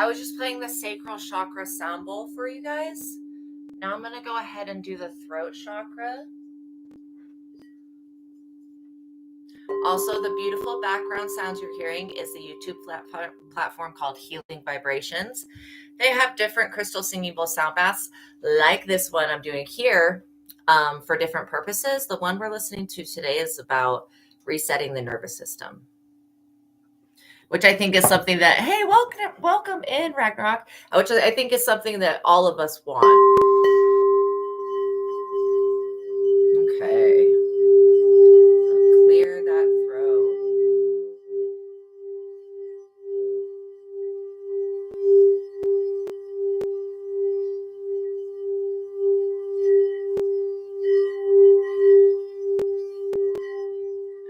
I was just playing the sacral chakra sound bowl for you guys. Now I'm going to go ahead and do the throat chakra. Also, the beautiful background sounds you're hearing is the YouTube platform called Healing Vibrations. They have different crystal singing bowl sound baths like this one I'm doing here for different purposes. The one we're listening to today is about resetting the nervous system, which I think is something that, hey, welcome in, Ragnarok, which I think is something that all of us want. Okay. Clear that throat.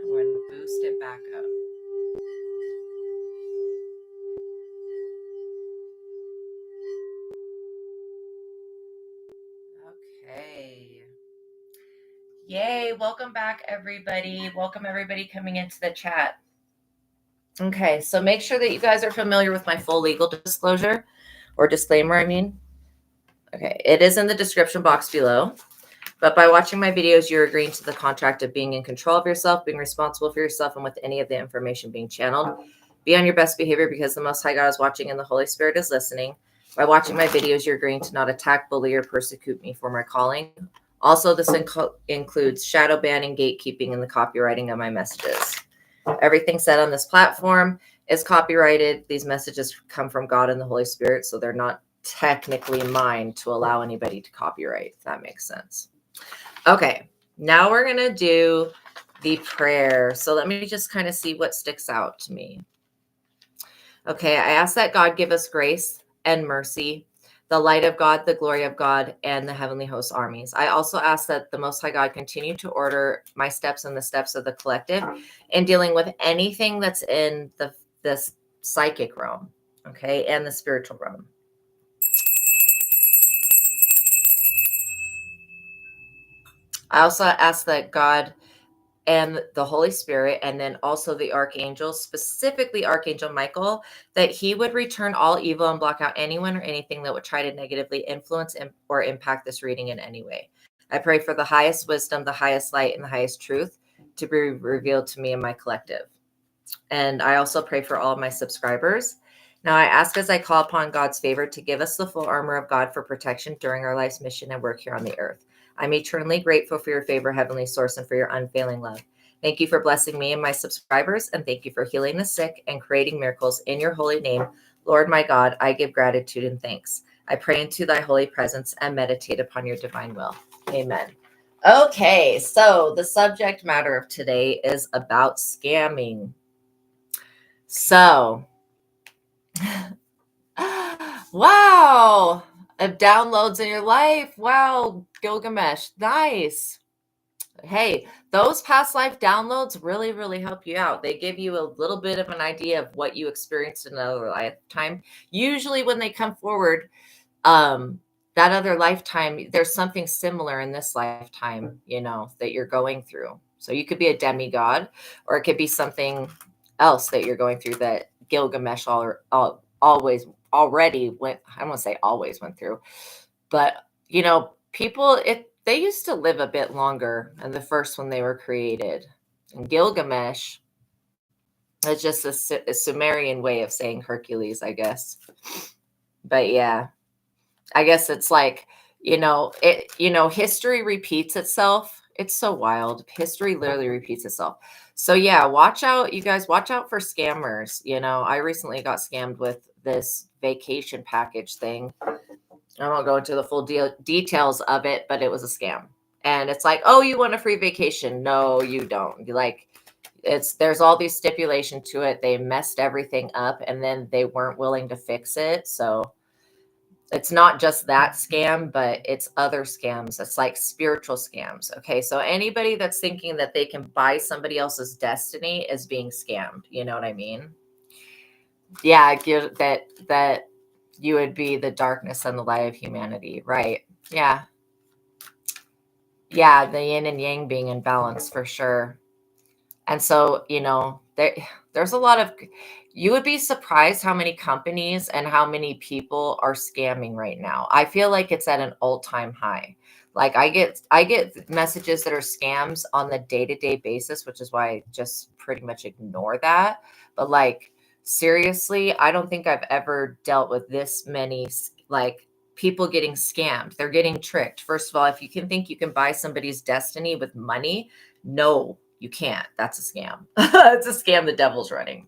I'm going to boost it back up. Okay. Yay. Welcome back, everybody. Welcome, everybody coming into the chat. Okay. So make sure that you guys are familiar with my full legal disclosure or disclaimer, I mean. Okay. It is in the description box below. But by watching my videos, you're agreeing to the contract of being in control of yourself, being responsible for yourself, and with any of the information being channeled. Be on your best behavior because the Most High God is watching and the Holy Spirit is listening. By watching my videos, you're agreeing to not attack, bully, or persecute me for my calling. Also, this includes shadow banning, gatekeeping, and the copywriting of my messages. Everything said on this platform is copyrighted. These messages come from God and the Holy Spirit, so they're not technically mine to allow anybody to copyright, if that makes sense. Okay, now we're going to do the prayer. So let me just kind of see what sticks out to me. Okay, I ask that God give us grace and mercy, the light of God, the glory of God, and the heavenly host armies. I also ask that the Most High God continue to order my steps and the steps of the collective in dealing with anything that's in this psychic realm, okay, and the spiritual realm. I also ask that God and the Holy Spirit, and then also the archangels, specifically Archangel Michael, that he would return all evil and block out anyone or anything that would try to negatively influence or impact this reading in any way. I pray for the highest wisdom, the highest light, and the highest truth to be revealed to me and my collective. And I also pray for all of my subscribers. Now I ask as I call upon God's favor to give us the full armor of God for protection during our life's mission and work here on the earth. I'm eternally grateful for your favor, Heavenly Source, and for your unfailing love. Thank you for blessing me and my subscribers, and thank you for healing the sick and creating miracles in your holy name. Lord, my God, I give gratitude and thanks. I pray into thy holy presence and meditate upon your divine will. Amen. Okay, so the subject matter of today is about scamming. So, wow. Downloads in your life. Wow, Gilgamesh. Nice. Hey, those past life downloads really, really help you out. They give you a little bit of an idea of what you experienced in another lifetime. Usually when they come forward, that other lifetime, there's something similar in this lifetime, that you're going through. So you could be a demigod, or it could be something else that you're going through that Gilgamesh always already went. I don't want to say always went through, but people, they used to live a bit longer than the first when they were created. And Gilgamesh is just a Sumerian way of saying Hercules, I guess. But yeah, I guess it's like, history repeats itself. It's so wild. History literally repeats itself. So yeah, watch out, you guys, watch out for scammers. I recently got scammed with this vacation package thing. I won't go into the full details of it, but it was a scam. And it's like, oh, you want a free vacation? No, you don't. There's all these stipulations to it. They messed everything up and then they weren't willing to fix it. So it's not just that scam, but it's other scams. It's like spiritual scams. Okay. So anybody that's thinking that they can buy somebody else's destiny is being scammed. You know what I mean? Yeah. That you would be the darkness and the light of humanity. Right. Yeah. Yeah. The yin and yang being in balance for sure. And so, There's a lot of, you would be surprised how many companies and how many people are scamming right now. I feel like it's at an all-time high. Like I get messages that are scams on the day-to-day basis, which is why I just pretty much ignore that. But like seriously, I don't think I've ever dealt with this many like people getting scammed. They're getting tricked. First of all, if you can think you can buy somebody's destiny with money, no, you can't. That's a scam. It's a scam the devil's running.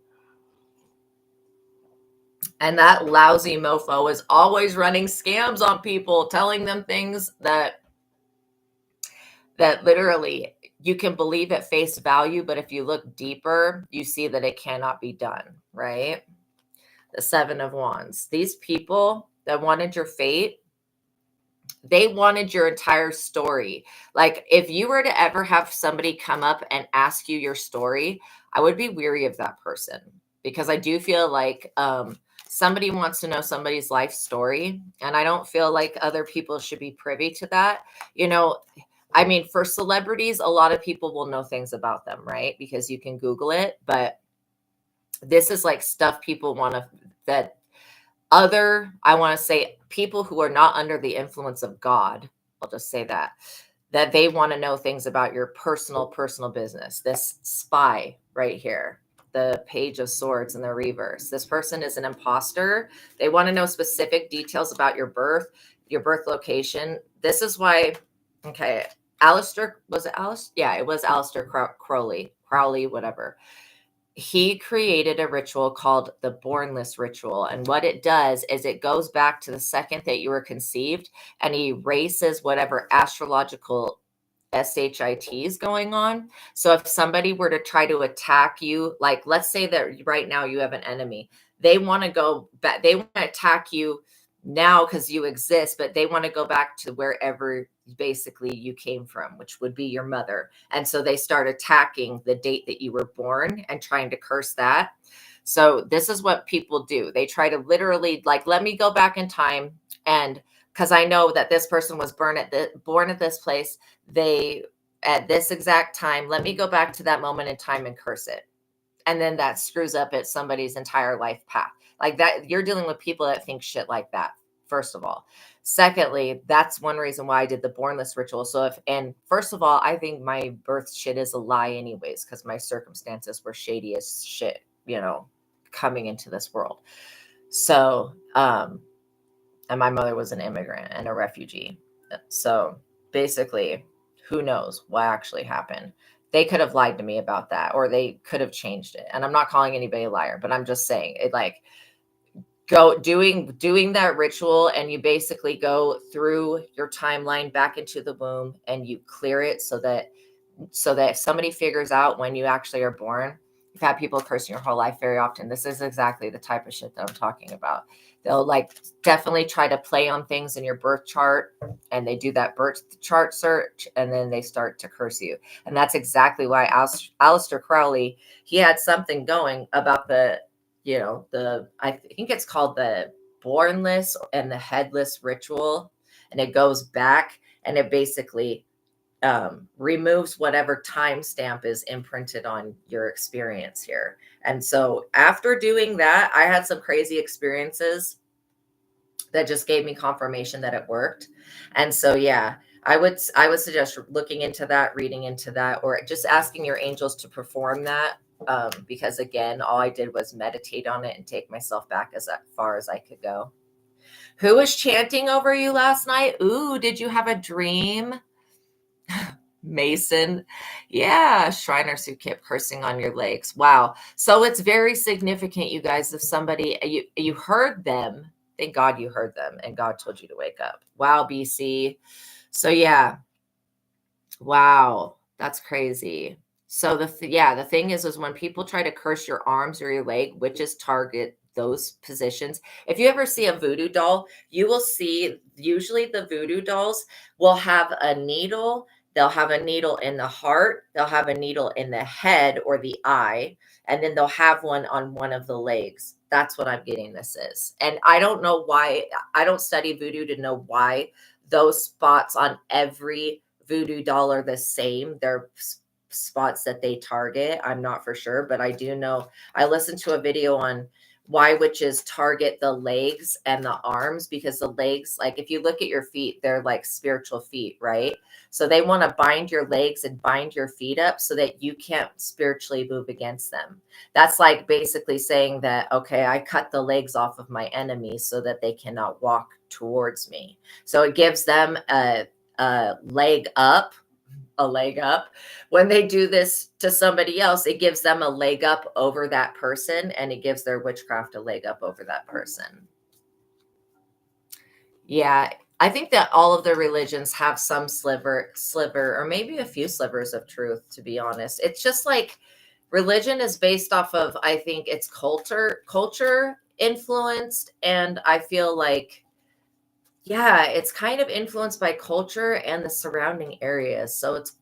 And that lousy mofo is always running scams on people, telling them things that literally you can believe at face value, but if you look deeper, you see that it cannot be done, right? The Seven of Wands. These people that wanted your fate, they wanted your entire story. Like if you were to ever have somebody come up and ask you your story, I would be weary of that person, because I do feel like somebody wants to know somebody's life story, and I don't feel like other people should be privy to that. You know, I mean, for celebrities, a lot of people will know things about them, right? Because you can Google it, but this is like stuff people want to, that I want to say people who are not under the influence of God, I'll just say that they want to know things about your personal business. This spy right here, the Page of Swords in the reverse. This person is an imposter. They want to know specific details about your birth location. This is why, okay, Alistair, was it Alistair? Yeah, it was Alistair Crowley, whatever. He created a ritual called the Bornless ritual. And what it does is it goes back to the second that you were conceived and erases whatever astrological SHIT is going on. So if somebody were to try to attack you, like let's say that right now you have an enemy, they want to go back, they want to attack you now because you exist, but they want to go back to wherever basically you came from, which would be your mother. And so they start attacking the date that you were born and trying to curse that. So this is what people do. They try to literally like, let me go back in time, and because I know that this person was born at this place, they at this exact time, let me go back to that moment in time and curse it. And then that screws up at somebody's entire life path. Like that, you're dealing with people that think shit like that, first of all. Secondly, that's one reason why I did the Bornless ritual. So and first of all, I think my birth shit is a lie anyways, because my circumstances were shady as shit, coming into this world. So, and my mother was an immigrant and a refugee. So basically, who knows what actually happened. They could have lied to me about that, or they could have changed it. And I'm not calling anybody a liar, but I'm just saying it, like, go doing that ritual, and you basically go through your timeline back into the womb and you clear it so that somebody figures out when you actually are born. You've had people cursing your whole life very often. This is exactly the type of shit that I'm talking about. They'll like definitely try to play on things in your birth chart, and they do that birth chart search, and then they start to curse you. And that's exactly why Aleister Crowley, he had something going about I think it's called the Bornless and the Headless ritual. And it goes back and it basically removes whatever timestamp is imprinted on your experience here. And so after doing that, I had some crazy experiences that just gave me confirmation that it worked. And so, yeah, I would suggest looking into that, reading into that, or just asking your angels to perform that. Because again, all I did was meditate on it and take myself back as far as I could go. Who was chanting over you last night? Ooh, did you have a dream? Mason. Yeah, Shriners who kept cursing on your legs. Wow. So it's very significant, you guys, if somebody, you heard them, thank God you heard them and God told you to wake up. Wow, BC. So yeah. Wow. That's crazy. So the thing is when people try to curse your arms or your leg, witches target those positions. If you ever see a voodoo doll, you will see usually the voodoo dolls will have a needle. They'll have a needle in the heart. They'll have a needle in the head or the eye, and then they'll have one on one of the legs. That's what I'm getting this is. And I don't know why. I don't study voodoo to know why those spots on every voodoo doll are the same. They're spots that they target. I'm not for sure, but I do know I listened to a video on why witches target the legs and the arms, because the legs, like if you look at your feet, they're like spiritual feet, right? So they want to bind your legs and bind your feet up so that you can't spiritually move against them. That's like basically saying that, okay, I cut the legs off of my enemies so that they cannot walk towards me. So it gives them a leg up. A leg up. When they do this to somebody else, it gives them a leg up over that person, and it gives their witchcraft a leg up over that person. Yeah, I think that all of the religions have some sliver, or maybe a few slivers of truth, to be honest. It's just like religion is based off of, I think it's culture influenced, and I feel like, yeah, it's kind of influenced by culture and the surrounding areas. So it's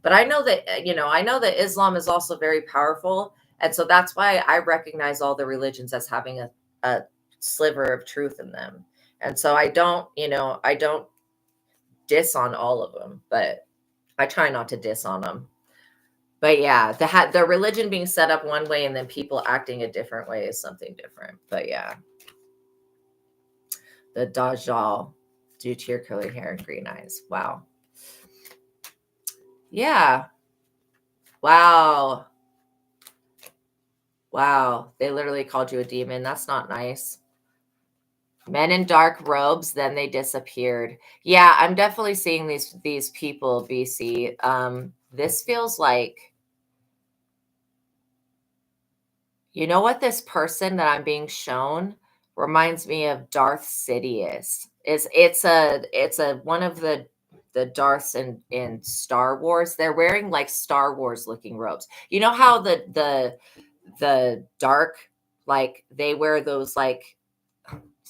but I know that I know that Islam is also very powerful, and so that's why I recognize all the religions as having a sliver of truth in them. And so I don't diss on all of them, but I try not to diss on them. But yeah, the religion being set up one way and then people acting a different way is something different. But yeah. The Dajjal, due to your curly hair and green eyes. Wow. Yeah. Wow. Wow. They literally called you a demon. That's not nice. Men in dark robes, then they disappeared. Yeah, I'm definitely seeing these people, BC. This feels like, you know what, this person that I'm being shown reminds me of Darth Sidious. It's a one of the Darths in Star Wars. They're wearing like Star Wars looking robes. You know how the dark, like they wear those, like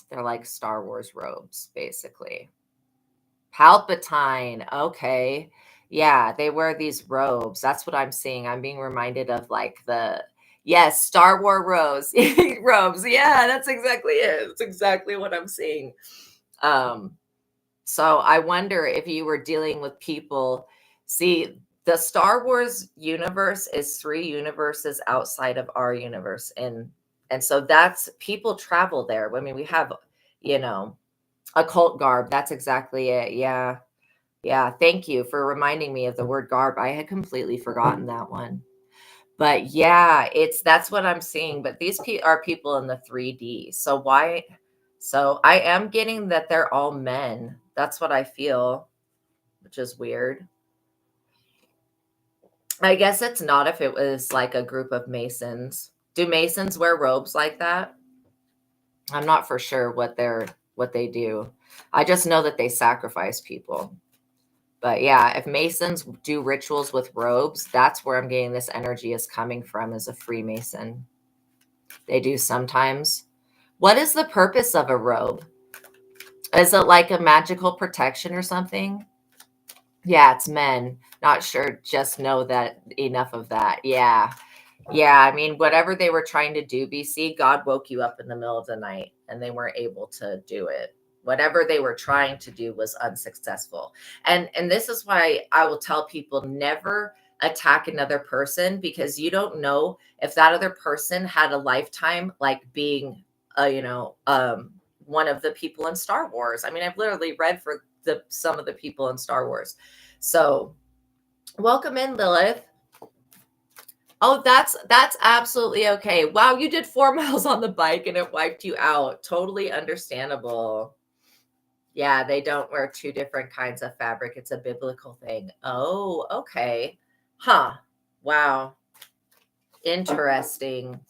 they're like Star Wars robes basically. Palpatine. Okay. Yeah, they wear these robes. That's what I'm seeing. I'm being reminded of like yes, Star Wars robes. Robes. Yeah, that's exactly it. It's exactly what I'm seeing. So I wonder if you were dealing with people. See, the Star Wars universe is 3 universes outside of our universe. And so that's, people travel there. I mean, we have, occult garb. That's exactly it. Yeah. Yeah. Thank you for reminding me of the word garb. I had completely forgotten that one. But yeah, that's what I'm seeing. But these are people in the 3D. So why? So I am getting that they're all men. That's what I feel, which is weird. I guess it's not if it was like a group of Masons. Do Masons wear robes like that? I'm not for sure what they do. I just know that they sacrifice people. But yeah, if Masons do rituals with robes, that's where I'm getting this energy is coming from, as a Freemason. They do sometimes. What is the purpose of a robe? Is it like a magical protection or something? Yeah, it's men. Not sure. Just know that enough of that. Yeah. Yeah. I mean, whatever they were trying to do, BC, God woke you up in the middle of the night and they weren't able to do it. Whatever they were trying to do was unsuccessful. And this is why I will tell people, never attack another person, because you don't know if that other person had a lifetime like being one of the people in Star Wars. I mean, I've literally read for some of the people in Star Wars. So welcome in, Lilith. Oh, that's absolutely okay. Wow, you did 4 miles on the bike and it wiped you out. Totally understandable. Yeah, they don't wear 2 different kinds of fabric. It's a biblical thing. Oh, okay. Huh. Wow. Interesting.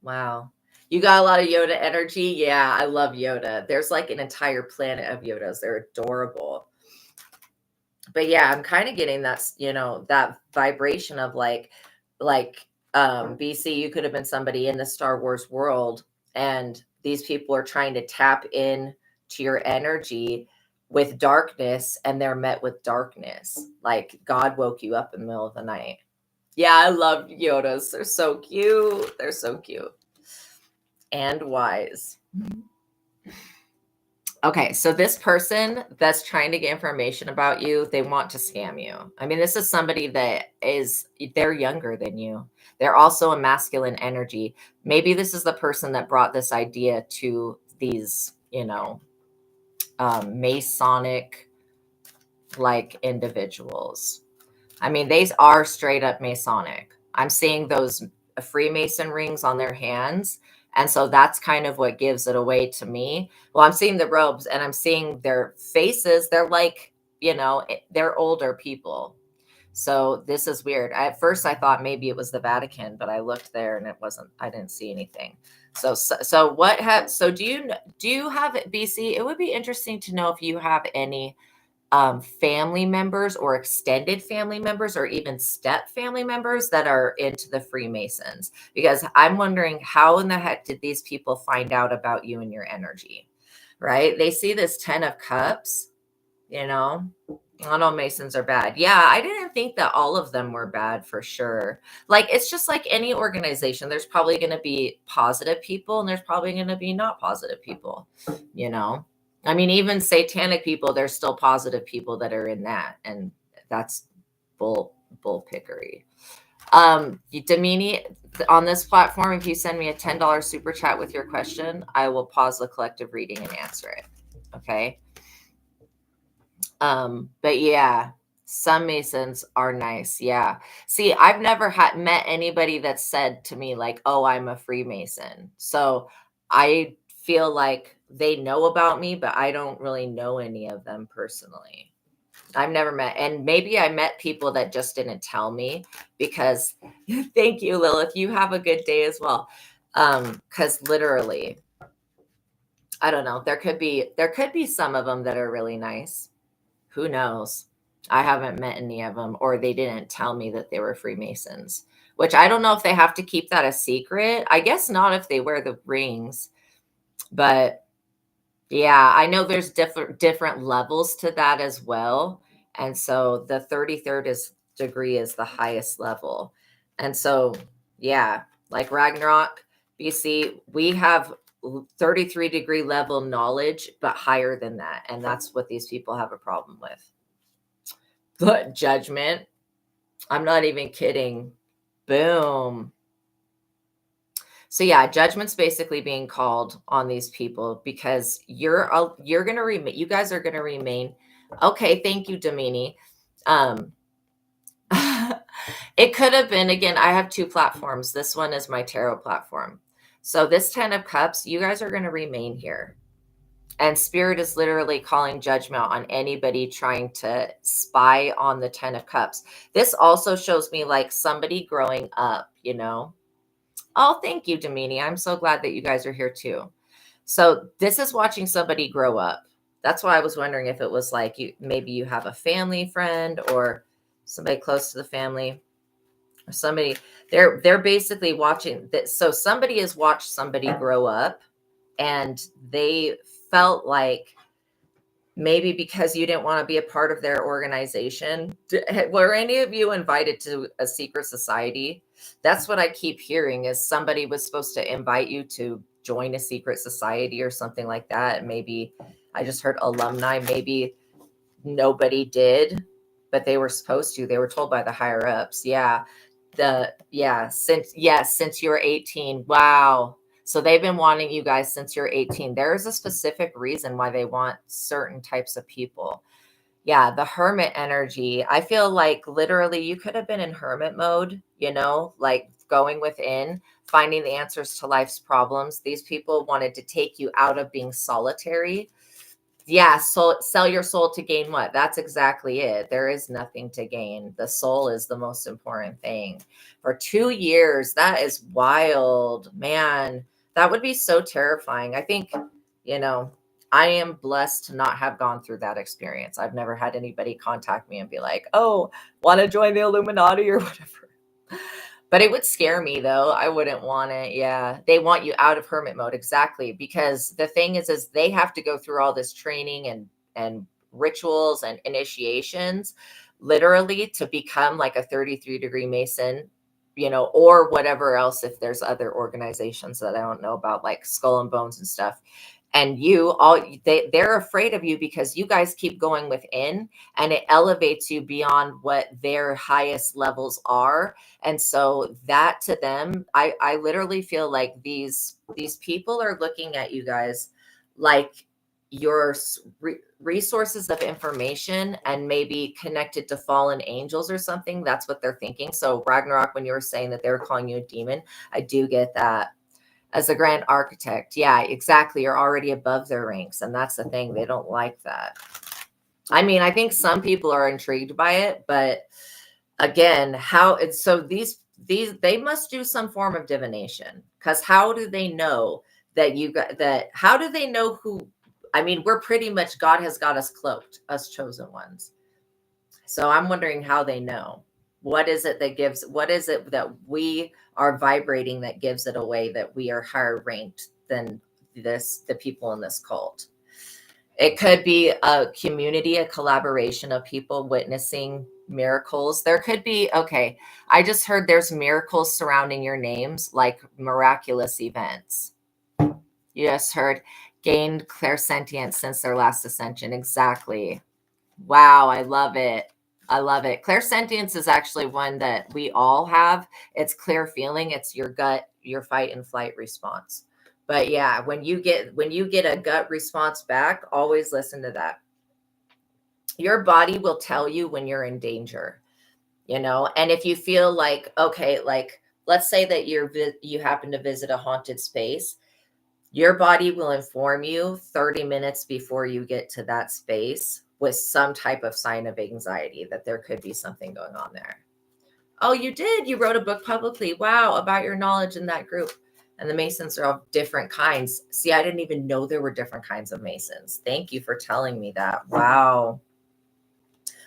Wow. You got a lot of Yoda energy. Yeah, I love Yoda. There's like an entire planet of Yodas. They're adorable. But yeah, I'm kind of getting that, that vibration of like BC, you could have been somebody in the Star Wars world, and these people are trying to tap in to your energy with darkness, and they're met with darkness. Like God woke you up in the middle of the night. Yeah, I love Yodas. They're so cute. They're so cute. And wise. Okay, so this person that's trying to get information about you, they want to scam you. I mean, this is somebody that they're younger than you. They're also a masculine energy. Maybe this is the person that brought this idea to these, Masonic like individuals. I mean, they are straight up Masonic. I'm seeing those Freemason rings on their hands. And so that's kind of what gives it away to me. Well, I'm seeing the robes and I'm seeing their faces. They're like, they're older people. So this is weird. At first, I thought maybe it was the Vatican, but I looked there and it wasn't. I didn't see anything. So what have? So do you have BC? It would be interesting to know if you have any family members or extended family members or even step family members that are into the Freemasons, because I'm wondering how in the heck did these people find out about you and your energy, right? They see this 10 of cups, not all Masons are bad. Yeah, I didn't think that all of them were bad for sure. Like, it's just like any organization. There's probably going to be positive people and there's probably going to be not positive people, you know? I mean, even satanic people, there's still positive people that are in that. And that's bull pickery. Domini, on this platform, if you send me a $10 super chat with your question, I will pause the collective reading and answer it. Okay. But yeah, some Masons are nice. Yeah. See, I've never met anybody that said to me like, "Oh, I'm a Freemason." So I feel like they know about me, but I don't really know any of them personally. I've never met, and maybe I met people that just didn't tell me because thank you, Lilith. You have a good day as well. Because literally, I don't know. There could be some of them that are really nice. Who knows? I haven't met any of them, or they didn't tell me that they were Freemasons, which I don't know if they have to keep that a secret. I guess not if they wear the rings, but yeah, I know there's different levels to that as well. And so the 33rd degree is the highest level. And so, yeah, like Ragnarok, BC, we have 33-degree level knowledge, but higher than that. And that's what these people have a problem with. But judgment, I'm not even kidding. Boom. So yeah, judgment's basically being called on these people because you're going to remain, you guys are going to remain. Okay, thank you, Domini. It could have been, again, I have two platforms. This one is my tarot platform. So this 10 of cups, you guys are going to remain here. And spirit is literally calling judgment on anybody trying to spy on the 10 of cups. This also shows me like somebody growing up, Oh, thank you, Domini. I'm so glad that you guys are here too. So this is watching somebody grow up. That's why I was wondering if it was like maybe you have a family friend or somebody close to the family or somebody. They're basically watching that. So somebody has watched somebody grow up and they felt like maybe because you didn't want to be a part of their organization. Were any of you invited to a secret society? That's what I keep hearing is somebody was supposed to invite you to join a secret society or something like that. Maybe I just heard alumni, maybe nobody did, but they were supposed to. They were told by the higher ups. Yeah. Since you were 18. Wow. So they've been wanting you guys since you're 18. There is a specific reason why they want certain types of people. Yeah, the hermit energy. I feel like literally you could have been in hermit mode, like going within, finding the answers to life's problems. These people wanted to take you out of being solitary. Yeah, so sell your soul to gain what? That's exactly it. There is nothing to gain. The soul is the most important thing. For 2 years, that is wild, man. That would be so terrifying. I think, I am blessed to not have gone through that experience. I've never had anybody contact me and be like, "Oh, want to join the Illuminati or whatever." But it would scare me though. I wouldn't want it. Yeah. They want you out of hermit mode. Exactly. Because the thing is they have to go through all this training and rituals and initiations literally to become like a 33-degree Mason, or whatever else, if there's other organizations that I don't know about, like Skull and Bones and stuff. And they're afraid of you because you guys keep going within, and it elevates you beyond what their highest levels are. And so that to them, I literally feel like these people are looking at you guys like your resources of information, and maybe connected to fallen angels or something. That's what they're thinking. So Ragnarok, when you were saying that they were calling you a demon, I do get that. As a grand architect, yeah, exactly, you're already above their ranks, and that's the thing, they don't like that. I mean, I think some people are intrigued by it, but again, how it's so these they must do some form of divination, because how do they know that you got that? How do they know who? I mean, we're pretty much, God has got us cloaked, us chosen ones. So I'm wondering how they know. What is it that we are vibrating that gives it away that we are higher ranked than the people in this cult? It could be a community, a collaboration of people witnessing miracles. There could be, okay, I just heard there's miracles surrounding your names, like miraculous events. You just heard gained clairsentience since their last ascension. Exactly. Wow, I love it. I love it. Clairsentience is actually one that we all have. It's clear feeling. It's your gut, your fight and flight response. But yeah, when you get a gut response back, always listen to that. Your body will tell you when you're in danger, and if you feel like, okay, like let's say that you happen to visit a haunted space, your body will inform you 30 minutes before you get to that space with some type of sign of anxiety that there could be something going on there. Oh, you did. You wrote a book publicly. Wow, about your knowledge in that group. And the Masons are of different kinds. See, I didn't even know there were different kinds of Masons. Thank you for telling me that. Wow.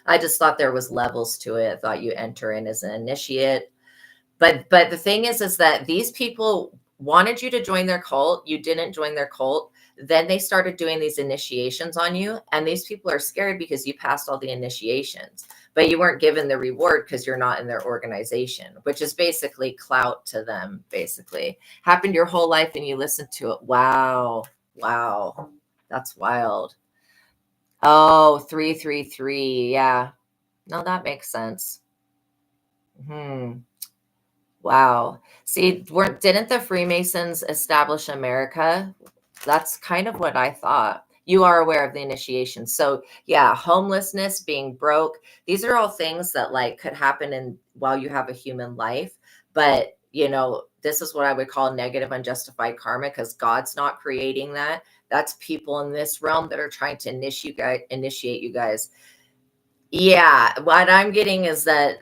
I just thought there was levels to it. I thought you enter in as an initiate. But the thing is that these people wanted you to join their cult. You didn't join their cult. Then they started doing these initiations on you. And these people are scared because you passed all the initiations, but you weren't given the reward because you're not in their organization, which is basically clout to them, basically. Happened your whole life and you listened to it. Wow. Wow. That's wild. Oh, 333. Yeah. No, that makes sense. Wow. See, didn't the Freemasons establish America? That's kind of what I thought. You are aware of the initiation. So yeah, homelessness, being broke, these are all things that like could happen while you have a human life. But this is what I would call negative unjustified karma, because God's not creating that. That's people in this realm that are trying to initiate you guys. Yeah, what I'm getting is that,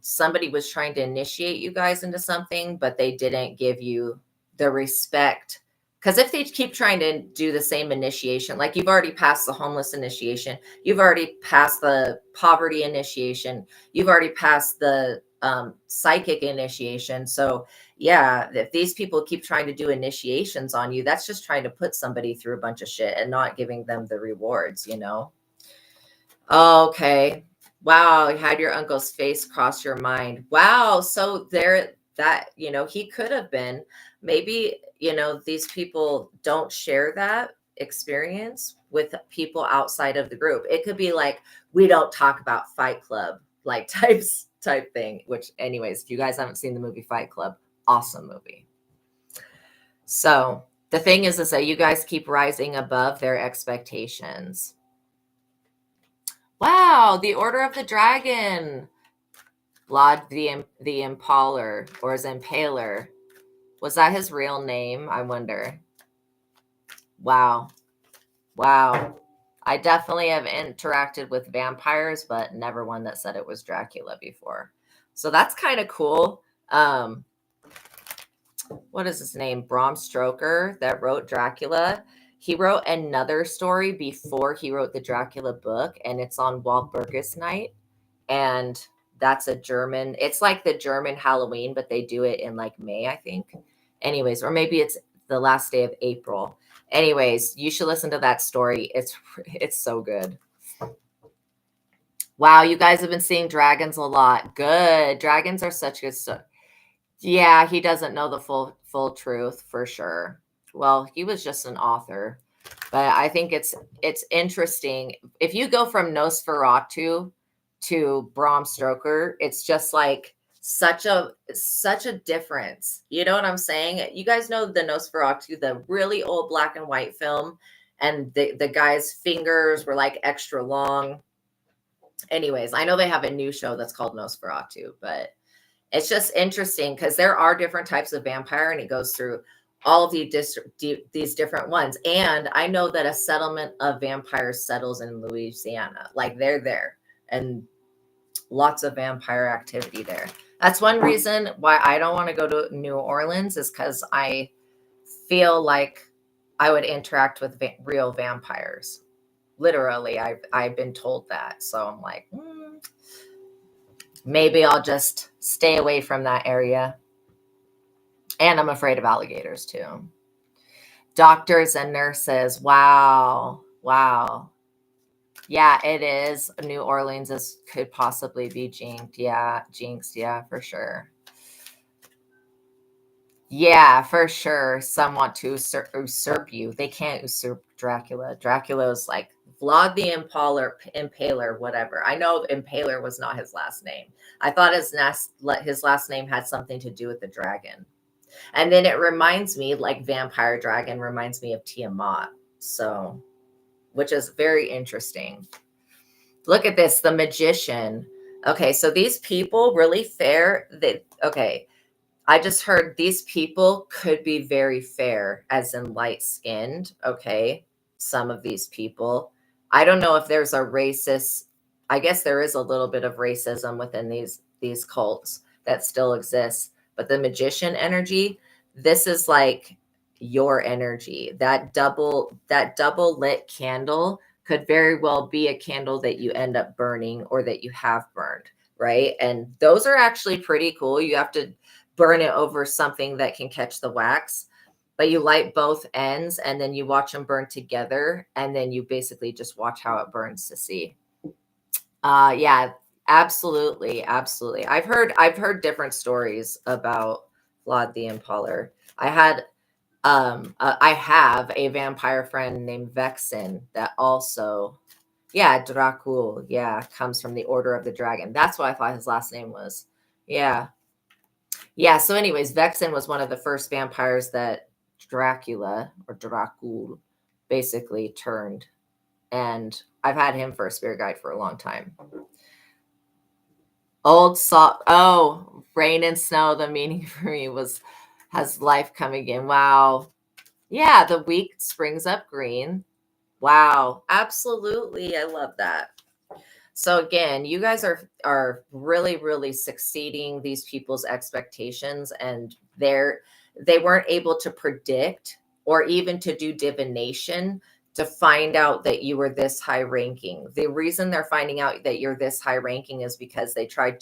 somebody was trying to initiate you guys into something, but they didn't give you the respect. Because if they keep trying to do the same initiation, like you've already passed the homeless initiation, you've already passed the poverty initiation, you've already passed the psychic initiation. So yeah, if these people keep trying to do initiations on you, that's just trying to put somebody through a bunch of shit and not giving them the rewards. Okay. Wow. You had your uncle's face cross your mind. Wow. So he could have been, maybe, these people don't share that experience with people outside of the group. It could be like, we don't talk about Fight Club, like type thing, which anyways, if you guys haven't seen the movie Fight Club, awesome movie. So the thing is that you guys keep rising above their expectations. Wow, the Order of the Dragon. Lod the Impaler, or is Impaler. Was that his real name? I wonder. Wow. Wow. I definitely have interacted with vampires, but never one that said it was Dracula before. So that's kind of cool. What is his name? Bram Stoker, that wrote Dracula. He wrote another story before he wrote the Dracula book, and it's on Walpurgis Night. And that's it's like the German Halloween, but they do it in like May, I think. Anyways, or maybe it's the last day of April. Anyways, you should listen to that story. It's so good. Wow, you guys have been seeing dragons a lot. Good. Dragons are such good stuff. Yeah, he doesn't know the full truth for sure. well, he was just an author, but I think it's interesting. If you go from Nosferatu to Bram Stoker, it's just like such a difference. You know what I'm saying? You guys know the Nosferatu, the really old black and white film, and the guy's fingers were like extra long. Anyways, I know they have a new show that's called Nosferatu, but it's just interesting because there are different types of vampire, and it goes through all of these different ones. And I know that a settlement of vampires settles in Louisiana, like they're there, and lots of vampire activity there. That's one reason why I don't want to go to New Orleans, is because I feel like I would interact with real vampires. Literally, I've been told that, so I'm like, maybe I'll just stay away from that area. And I'm afraid of alligators too. Doctors and nurses. Wow. Wow. Yeah, it is. New Orleans could possibly be jinxed. Yeah, jinxed. Yeah, for sure. Yeah, for sure. Some want to usurp you. They can't usurp Dracula. Dracula's like Vlad the Impaler, whatever. I know Impaler was not his last name. I thought his last name had something to do with the dragon. And then it reminds me, like vampire dragon reminds me of Tiamat. So, which is very interesting. Look at this, the magician. Okay, so these people really fair. Okay, I just heard these people could be very fair, as in light skinned. Okay, some of these people. I don't know if there's a racist. I guess there is a little bit of racism within these cults that still exists. But the magician energy, this is like your energy. That double lit candle could very well be a candle that you end up burning or that you have burned, right? And those are actually pretty cool. You have to burn it over something that can catch the wax, but you light both ends and then you watch them burn together, and then you basically just watch how it burns to see. Yeah, absolutely, absolutely. I've heard different stories about Vlad the Impaler. I have a vampire friend named Vexen that also, yeah, Dracul, yeah, comes from the Order of the Dragon. That's what I thought his last name was. Yeah. Yeah, so anyways, Vexen was one of the first vampires that Dracula or Dracul basically turned. And I've had him for a spirit guide for a long time. Rain and snow, the meaning for me has life coming in. Wow. Yeah, the week springs up green. Wow, absolutely. I love that. So again, you guys are really, really succeeding these people's expectations, and they weren't able to predict or even to do divination to find out that you were this high ranking. The reason they're finding out that you're this high ranking is because God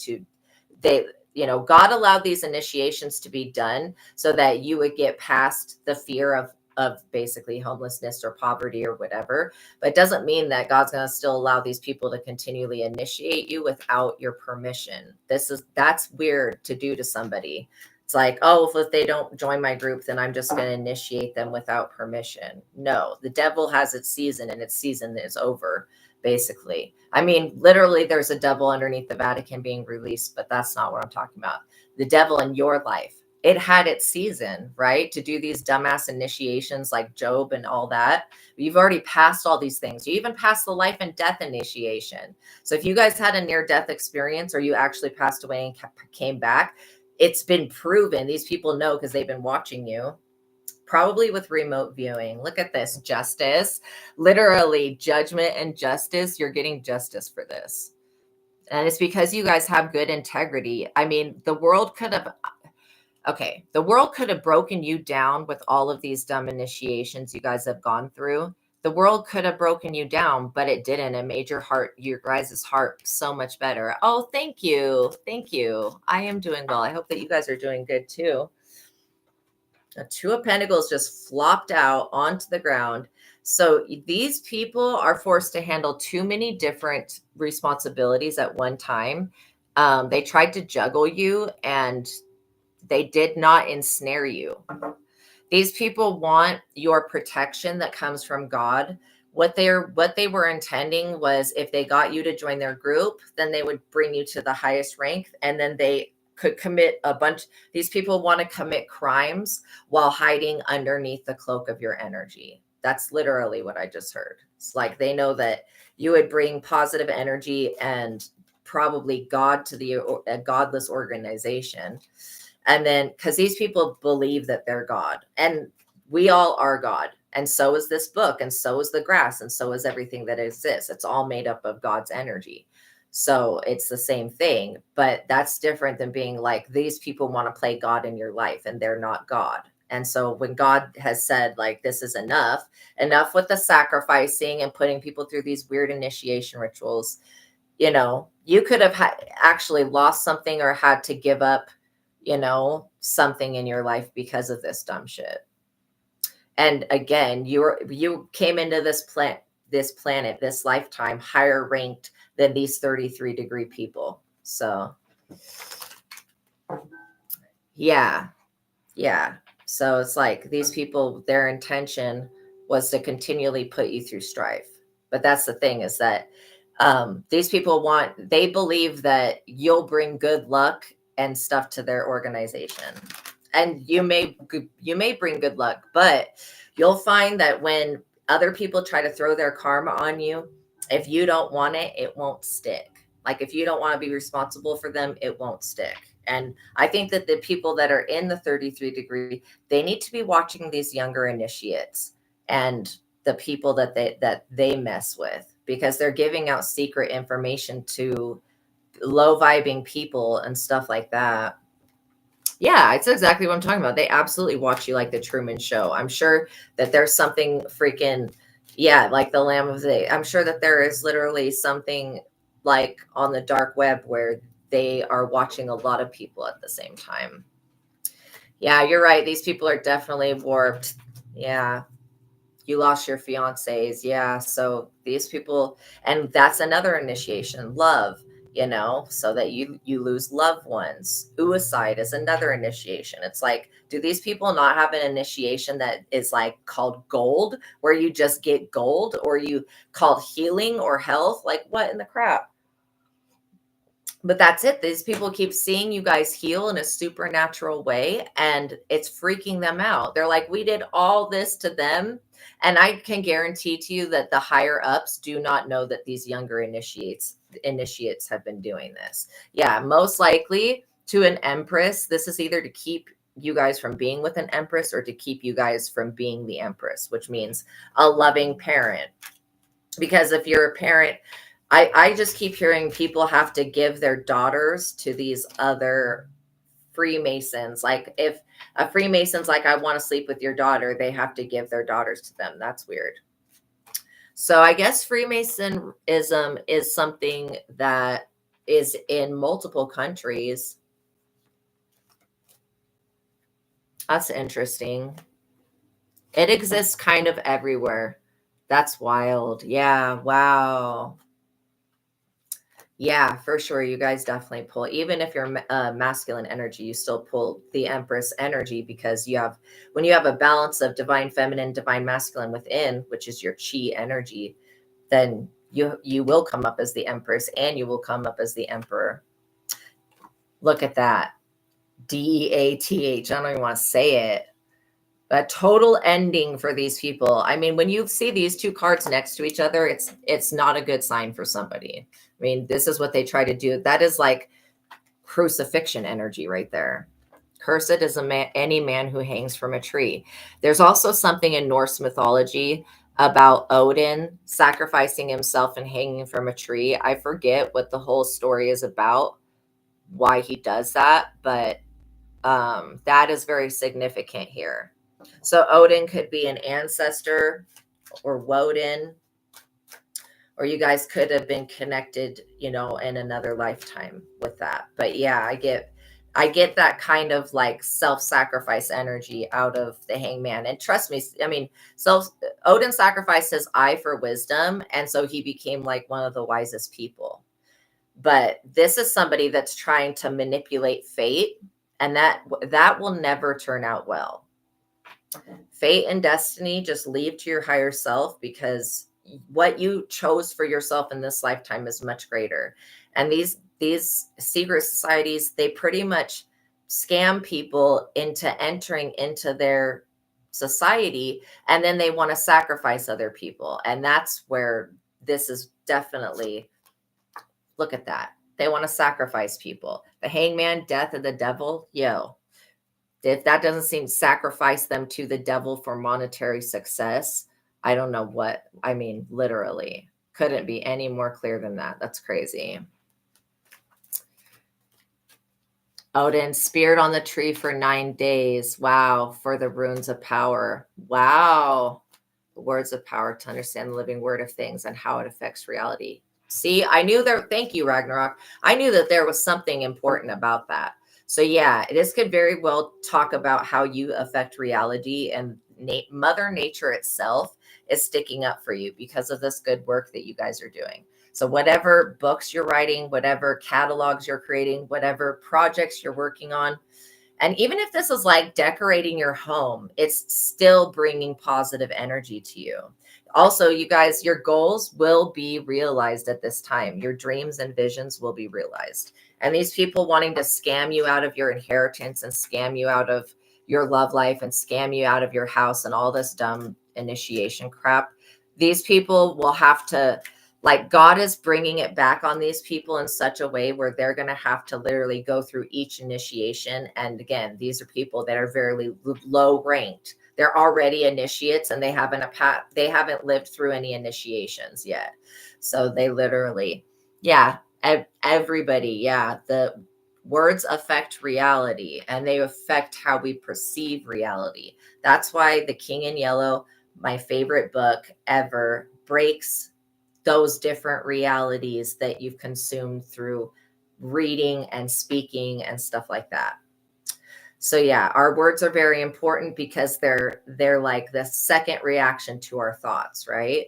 allowed these initiations to be done so that you would get past the fear of basically homelessness or poverty or whatever. But it doesn't mean that God's going to still allow these people to continually initiate you without your permission. That's weird to do to somebody. It's like, oh, if they don't join my group, then I'm just going to initiate them without permission. No, the devil has its season, and its season is over, basically. I mean, literally, there's a devil underneath the Vatican being released, but that's not what I'm talking about. The devil in your life. It had its season, right? To do these dumbass initiations like Job and all that. You've already passed all these things. You even passed the life and death initiation. So if you guys had a near-death experience, or you actually passed away and came back, it's been proven. These people know because they've been watching you, probably with remote viewing. Look at this, justice. Literally, judgment and justice. You're getting justice for this. And it's because you guys have good integrity. I mean, the world could have broken you down with all of these dumb initiations you guys have gone through. The world could have broken you down, but it didn't. It made your guys' heart so much better. Oh, thank you. Thank you. I am doing well. I hope that you guys are doing good too. A Two of Pentacles just flopped out onto the ground. So these people are forced to handle too many different responsibilities at one time. They tried to juggle you, and they did not ensnare you. These people want your protection that comes from God. What they were intending was, if they got you to join their group, then they would bring you to the highest rank, and then they could commit a bunch. These people want to commit crimes while hiding underneath the cloak of your energy. That's literally what I just heard. It's like they know that you would bring positive energy and probably God to a godless organization. And then, because these people believe that they're God, and we all are God. And so is this book, and so is the grass, and so is everything that exists. It's all made up of God's energy. So it's the same thing, but that's different than being like, these people want to play God in your life and they're not God. And so when God has said, like, this is enough with the sacrificing and putting people through these weird initiation rituals, you could have actually lost something or had to give up, something in your life because of this dumb shit. And again, you came into this planet, this lifetime, higher ranked than these 33-degree people. So yeah. So it's like these people, their intention was to continually put you through strife. But that's the thing, is that these people they believe that you'll bring good luck and stuff to their organization. And you may bring good luck, but you'll find that when other people try to throw their karma on you, if you don't want it, it won't stick. Like, if you don't want to be responsible for them, it won't stick. And I think that the people that are in the 33-degree, they need to be watching these younger initiates and the people that they mess with, because they're giving out secret information to low vibing people and stuff like that. Yeah, it's exactly what I'm talking about. They absolutely watch you like the Truman Show. I'm sure that there's something freaking, like the Lamb of the Day. I'm sure that there is literally something like on the dark web where they are watching a lot of people at the same time. Yeah, you're right. These people are definitely warped. Yeah. You lost your fiancés. Yeah. So these people, and that's another initiation, love, so that you lose loved ones. Suicide is another initiation. It's like, do these people not have an initiation that is like called gold, where you just get gold, or you called healing or health? Like, what in the crap? But that's it. These people keep seeing you guys heal in a supernatural way, and it's freaking them out. They're like, we did all this to them. And I can guarantee to you that the higher ups do not know that these younger initiates have been doing this. Yeah, most likely to an empress. This is either to keep you guys from being with an empress, or to keep you guys from being the empress, which means a loving parent. Because if you're a parent, I just keep hearing people have to give their daughters to these other Freemasons. Like, if a Freemason's like, I want to sleep with your daughter, they have to give their daughters to them. That's weird. So I guess Freemasonism is something that is in multiple countries. That's interesting. It exists kind of everywhere. That's wild. Yeah. Wow. Yeah, for sure. You guys definitely pull, even if you're masculine energy, you still pull the Empress energy, because when you have a balance of divine feminine, divine masculine within, which is your chi energy, then you will come up as the Empress, and you will come up as the Emperor. Look at that. DEATH. I don't even want to say it. A total ending for these people. I mean, when you see these two cards next to each other, it's not a good sign for somebody. I mean, this is what they try to do. That is like crucifixion energy right there. Cursed is any man who hangs from a tree. There's also something in Norse mythology about Odin sacrificing himself and hanging from a tree. I forget what the whole story is about, why he does that, but that is very significant here. So Odin could be an ancestor, or Woden, or you guys could have been connected, in another lifetime with that. But yeah, I get that kind of like self-sacrifice energy out of the Hangman. And trust me, I mean, Odin sacrificed his eye for wisdom, and so he became like one of the wisest people. But this is somebody that's trying to manipulate fate, and that will never turn out well. Fate and destiny, just leave to your higher self, because what you chose for yourself in this lifetime is much greater. And these secret societies, they pretty much scam people into entering into their society, and then they want to sacrifice other people. And that's where this is definitely, look at that. They want to sacrifice people. The hangman, death, and the devil, yo. If that doesn't seem sacrifice them to the devil for monetary success, I don't know what, I mean, literally couldn't be any more clear than that. That's crazy. Odin, spirit on the tree for 9 days. Wow. For the runes of power. Wow. The words of power to understand the living word of things and how it affects reality. See, I knew there, thank you, Ragnarok. I knew that there was something important about that. So yeah, this could very well talk about how you affect reality, and Mother Nature itself is sticking up for you because of this good work that you guys are doing. So whatever books you're writing, whatever catalogs you're creating, whatever projects you're working on, and even if this is like decorating your home, it's still bringing positive energy to you. Also, you guys, your goals will be realized at this time. Your dreams and visions will be realized. And these people wanting to scam you out of your inheritance and scam you out of your love life and scam you out of your house and all this dumb initiation crap, these people will have to, like, God is bringing it back on these people in such a way where they're going to have to literally go through each initiation. And again, these are people that are very low ranked. They're already initiates, and they haven't lived through any initiations yet. So they literally, yeah, everybody, yeah, the words affect reality, and they affect how we perceive reality. That's why The King in Yellow, my favorite book ever, breaks those different realities that you've consumed through reading and speaking and stuff like that. So yeah, our words are very important because they're like the second reaction to our thoughts, right?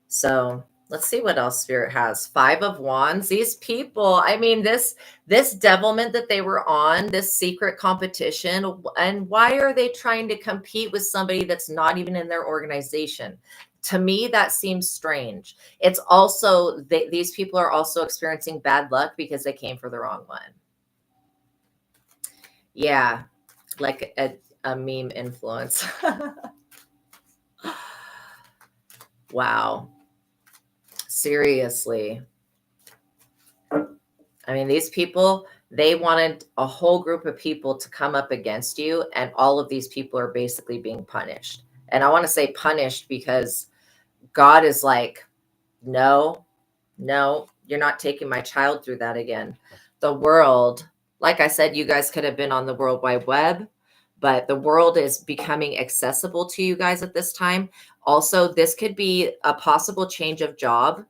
So let's see what else Spirit has. 5 of Wands. These people, I mean, this devilment that they were on, this secret competition, and why are they trying to compete with somebody that's not even in their organization? To me, that seems strange. It's also, these people are also experiencing bad luck because they came for the wrong one. Yeah, like a meme influence. Wow. Seriously. I mean, these people, they wanted a whole group of people to come up against you, and all of these people are basically being punished. And I want to say punished because God is like, no, you're not taking my child through that again. The world, like I said, you guys could have been on the World Wide Web, but the world is becoming accessible to you guys at this time. Also, this could be a possible change of job.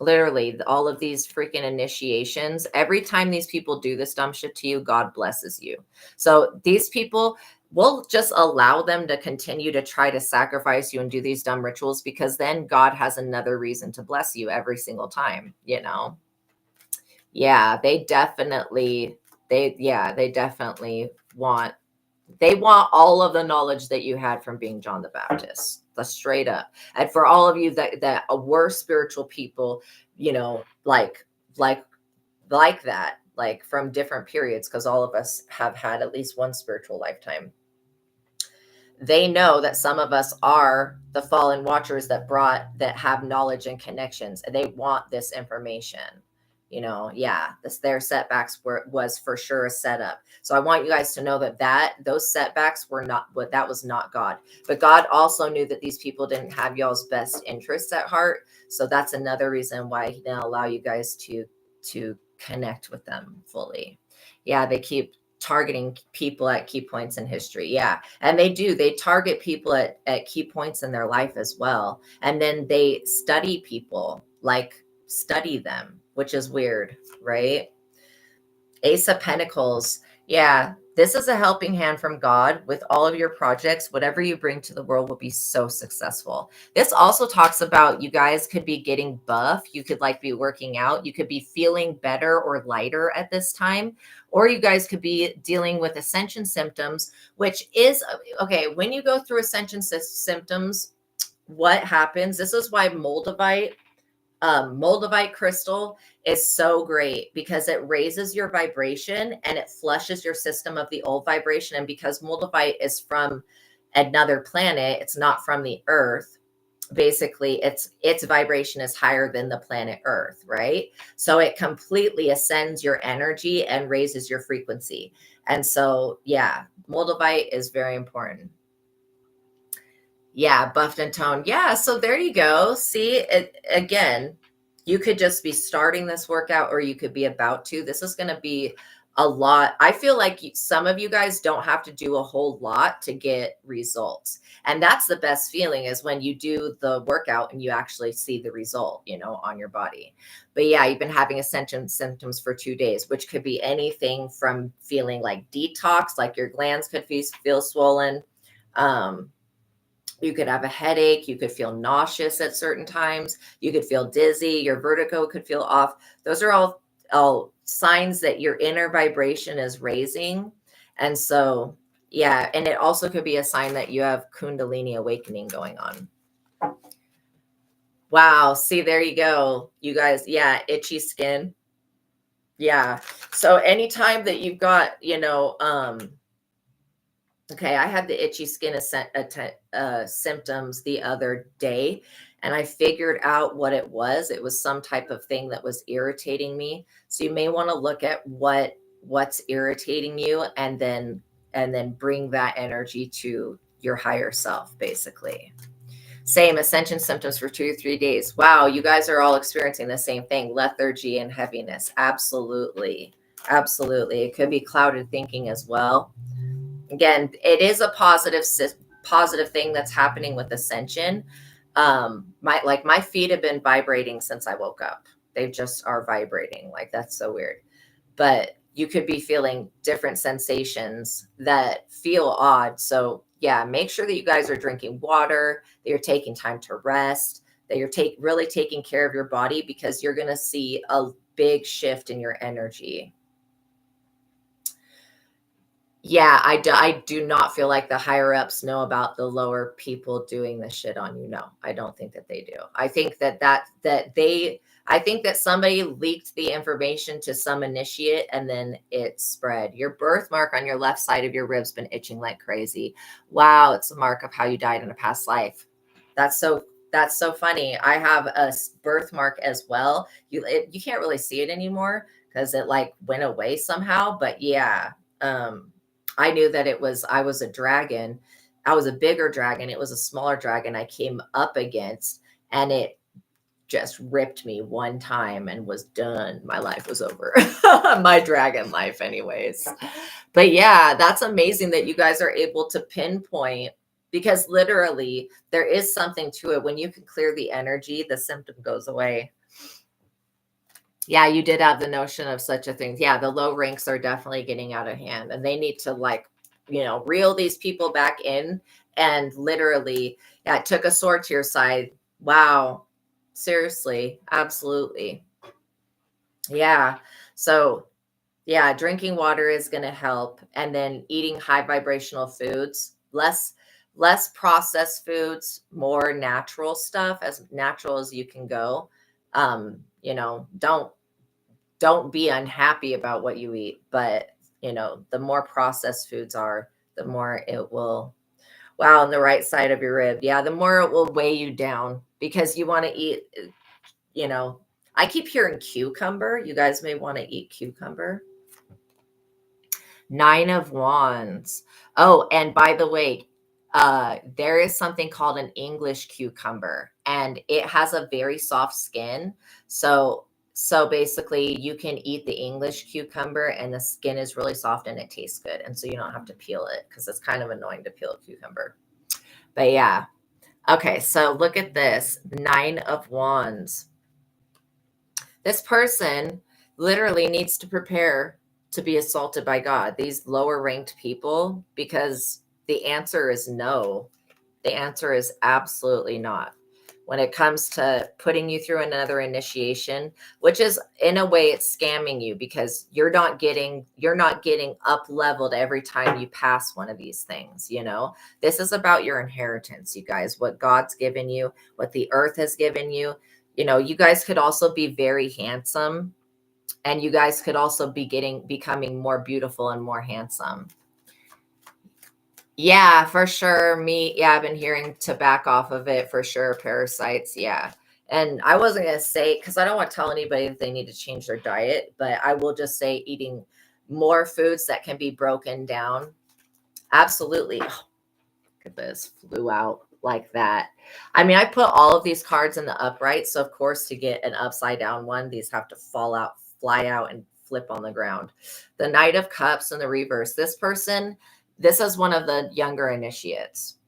Literally, all of these freaking initiations, every time these people do this dumb shit to you, God blesses you. So these people, will just allow them to continue to try to sacrifice you and do these dumb rituals, because then God has another reason to bless you every single time, you know? Yeah, they definitely want, they want all of the knowledge that you had from being John the Baptist. That's straight up. And for all of you that were spiritual people, you know, like that, like from different periods, because all of us have had at least one spiritual lifetime. They know that some of us are the fallen watchers that have knowledge and connections, and they want this information. You know, yeah, their setbacks was for sure a setup. So I want you guys to know that those setbacks were not what, that was not God. But God also knew that these people didn't have y'all's best interests at heart. So that's another reason why he didn't allow you guys to connect with them fully. Yeah, they keep targeting people at key points in history. Yeah. And they target people at key points in their life as well. And then they study people, like study them, which is weird, right? Ace of Pentacles. Yeah. this is a helping hand from God with all of your projects. Whatever you bring to the world will be so successful. This also talks about you guys could be getting buff. You could like be working out. You could be feeling better or lighter at this time. Or you guys could be dealing with ascension symptoms, which is okay. When you go through ascension symptoms, what happens? This is why Moldavite crystal is so great because it raises your vibration and it flushes your system of the old vibration. And because Moldavite is from another planet, it's not from the earth. Basically, its vibration is higher than the planet Earth, right? So it completely ascends your energy and raises your frequency. And so, yeah, Moldavite is very important. Yeah, buffed and toned. Yeah, so there you go. See, again, you could just be starting this workout or you could be about to. This is going to be a lot. I feel like some of you guys don't have to do a whole lot to get results. And that's the best feeling is when you do the workout and you actually see the result, on your body. But yeah, you've been having ascension symptoms for 2 days, which could be anything from feeling like detox, like your glands could feel swollen. You could have a headache. You could feel nauseous at certain times. You could feel dizzy. Your vertigo could feel off. Those are all signs that your inner vibration is raising. And so, yeah. And it also could be a sign that you have Kundalini awakening going on. Wow. See, there you go. You guys. Yeah. Itchy skin. Yeah. So anytime that you've got, okay, I had the itchy skin symptoms the other day, and I figured out what it was. It was some type of thing that was irritating me. So you may want to look at what's irritating you, and then bring that energy to your higher self, basically. Same ascension symptoms for 2 or 3 days. Wow, you guys are all experiencing the same thing: lethargy and heaviness. Absolutely, absolutely. It could be clouded thinking as well. Again, it is a positive thing that's happening with ascension. My feet have been vibrating since I woke up. They just are vibrating. Like, that's so weird. But you could be feeling different sensations that feel odd. So yeah, make sure that you guys are drinking water, that you're taking time to rest, that you're really taking care of your body, because you're going to see a big shift in your energy. Yeah, I do not feel like the higher ups know about the lower people doing the shit on you. No, I don't think that they do. I think I think that somebody leaked the information to some initiate and then it spread. Your birthmark on your left side of your rib's been itching like crazy. Wow, it's a mark of how you died in a past life. That's so funny. I have a birthmark as well. You can't really see it anymore because it like went away somehow. But yeah, I knew that I was a dragon. I was a bigger dragon. It was a smaller dragon I came up against, and it just ripped me one time and was done. My life was over. My dragon life, anyways. But yeah, that's amazing that you guys are able to pinpoint, because literally there is something to it. When you can clear the energy, the symptom goes away. Yeah, you did have the notion of such a thing. Yeah, the low ranks are definitely getting out of hand, and they need to reel these people back in. And literally, yeah, it took a sword to your side. Wow. Seriously. Absolutely. Yeah. So yeah, drinking water is going to help. And then eating high vibrational foods, less processed foods, more natural stuff, as natural as you can go. Don't be unhappy about what you eat, but the more processed foods are, the more it will, wow, on the right side of your rib. Yeah, the more it will weigh you down, because you want to eat, I keep hearing cucumber. You guys may want to eat cucumber. 9 of Wands. Oh, and by the way, there is something called an English cucumber, and it has a very soft skin. So basically you can eat the English cucumber and the skin is really soft and it tastes good. And so you don't have to peel it, because it's kind of annoying to peel a cucumber. But yeah. Okay, so look at this. 9 of Wands. This person literally needs to prepare to be assaulted by God, these lower ranked people, because the answer is no. The answer is absolutely not. When it comes to putting you through another initiation, which is in a way it's scamming you, because you're not getting up leveled every time you pass one of these things. This is about your inheritance, you guys, what God's given you, what the earth has given you. You guys could also be very handsome, and you guys could also be becoming more beautiful and more handsome. Yeah, for sure. Yeah, I've been hearing to back off of it for sure. Parasites, yeah. And I wasn't going to say, because I don't want to tell anybody that they need to change their diet, but I will just say eating more foods that can be broken down. Absolutely. Oh, look at this, flew out like that. I mean, I put all of these cards in the upright. So, of course, to get an upside down one, these have to fly out, and flip on the ground. The Knight of Cups in the reverse. This is one of the younger initiates.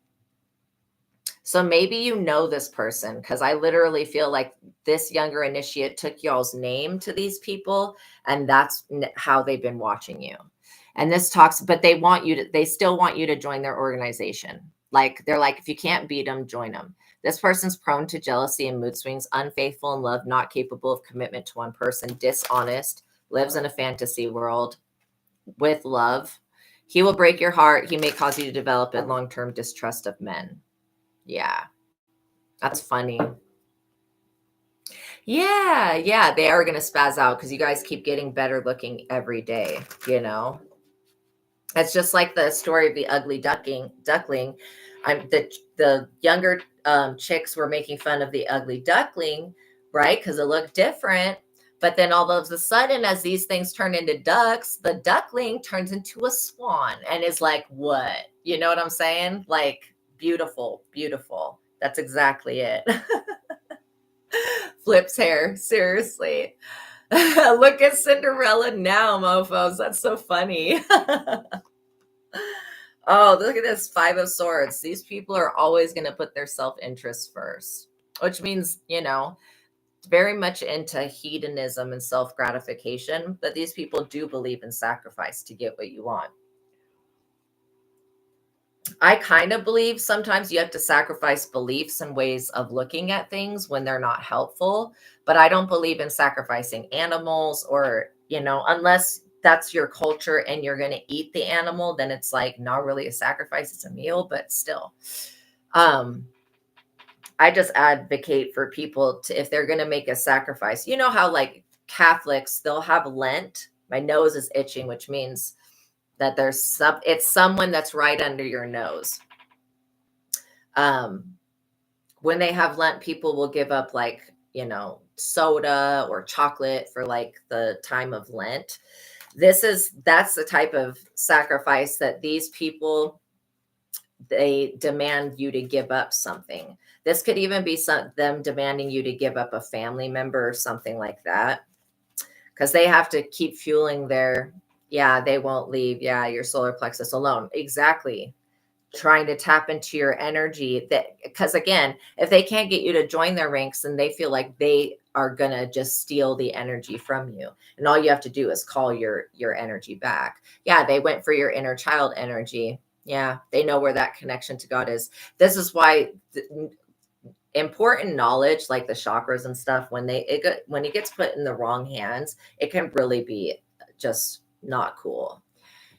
So maybe you know this person, because I literally feel like this younger initiate took y'all's name to these people, and that's how they've been watching you. And this talks, but they still want you to join their organization. Like, they're like, if you can't beat them, join them. This person's prone to jealousy and mood swings, unfaithful in love, not capable of commitment to one person, dishonest, lives in a fantasy world with love. He will break your heart. He may cause you to develop a long-term distrust of men. Yeah, that's funny. Yeah, they are going to spaz out because you guys keep getting better looking every day, It's just like the story of the ugly duckling. The younger chicks were making fun of the ugly duckling, right? Because it looked different. But then all of a sudden, as these things turn into ducks, the duckling turns into a swan and is like, what? You know what I'm saying? Like, beautiful, beautiful. That's exactly it. Flips hair, seriously. Look at Cinderella now, mofos. That's so funny. Oh, look at this, Five of Swords. These people are always going to put their self-interest first, which means, very much into hedonism and self-gratification, but these people do believe in sacrifice to get what you want. I kind of believe sometimes you have to sacrifice beliefs and ways of looking at things when they're not helpful, but I don't believe in sacrificing animals or, unless that's your culture and you're going to eat the animal, then it's like not really a sacrifice, it's a meal, but still. I just advocate for people to, if they're going to make a sacrifice, you know how like Catholics, they'll have Lent. My nose is itching, which means that it's someone that's right under your nose. When they have Lent, people will give up like, soda or chocolate for like the time of Lent. That's the type of sacrifice that these people, they demand you to give up something. This could even be them demanding you to give up a family member or something like that, because they have to keep fueling they won't leave. Yeah, your solar plexus alone. Exactly. Trying to tap into your energy, because again, if they can't get you to join their ranks, then they feel like they are going to just steal the energy from you. And all you have to do is call your energy back. Yeah, they went for your inner child energy. Yeah, they know where that connection to God is. This is why important knowledge like the chakras and stuff, when it gets put in the wrong hands, it can really be just not cool.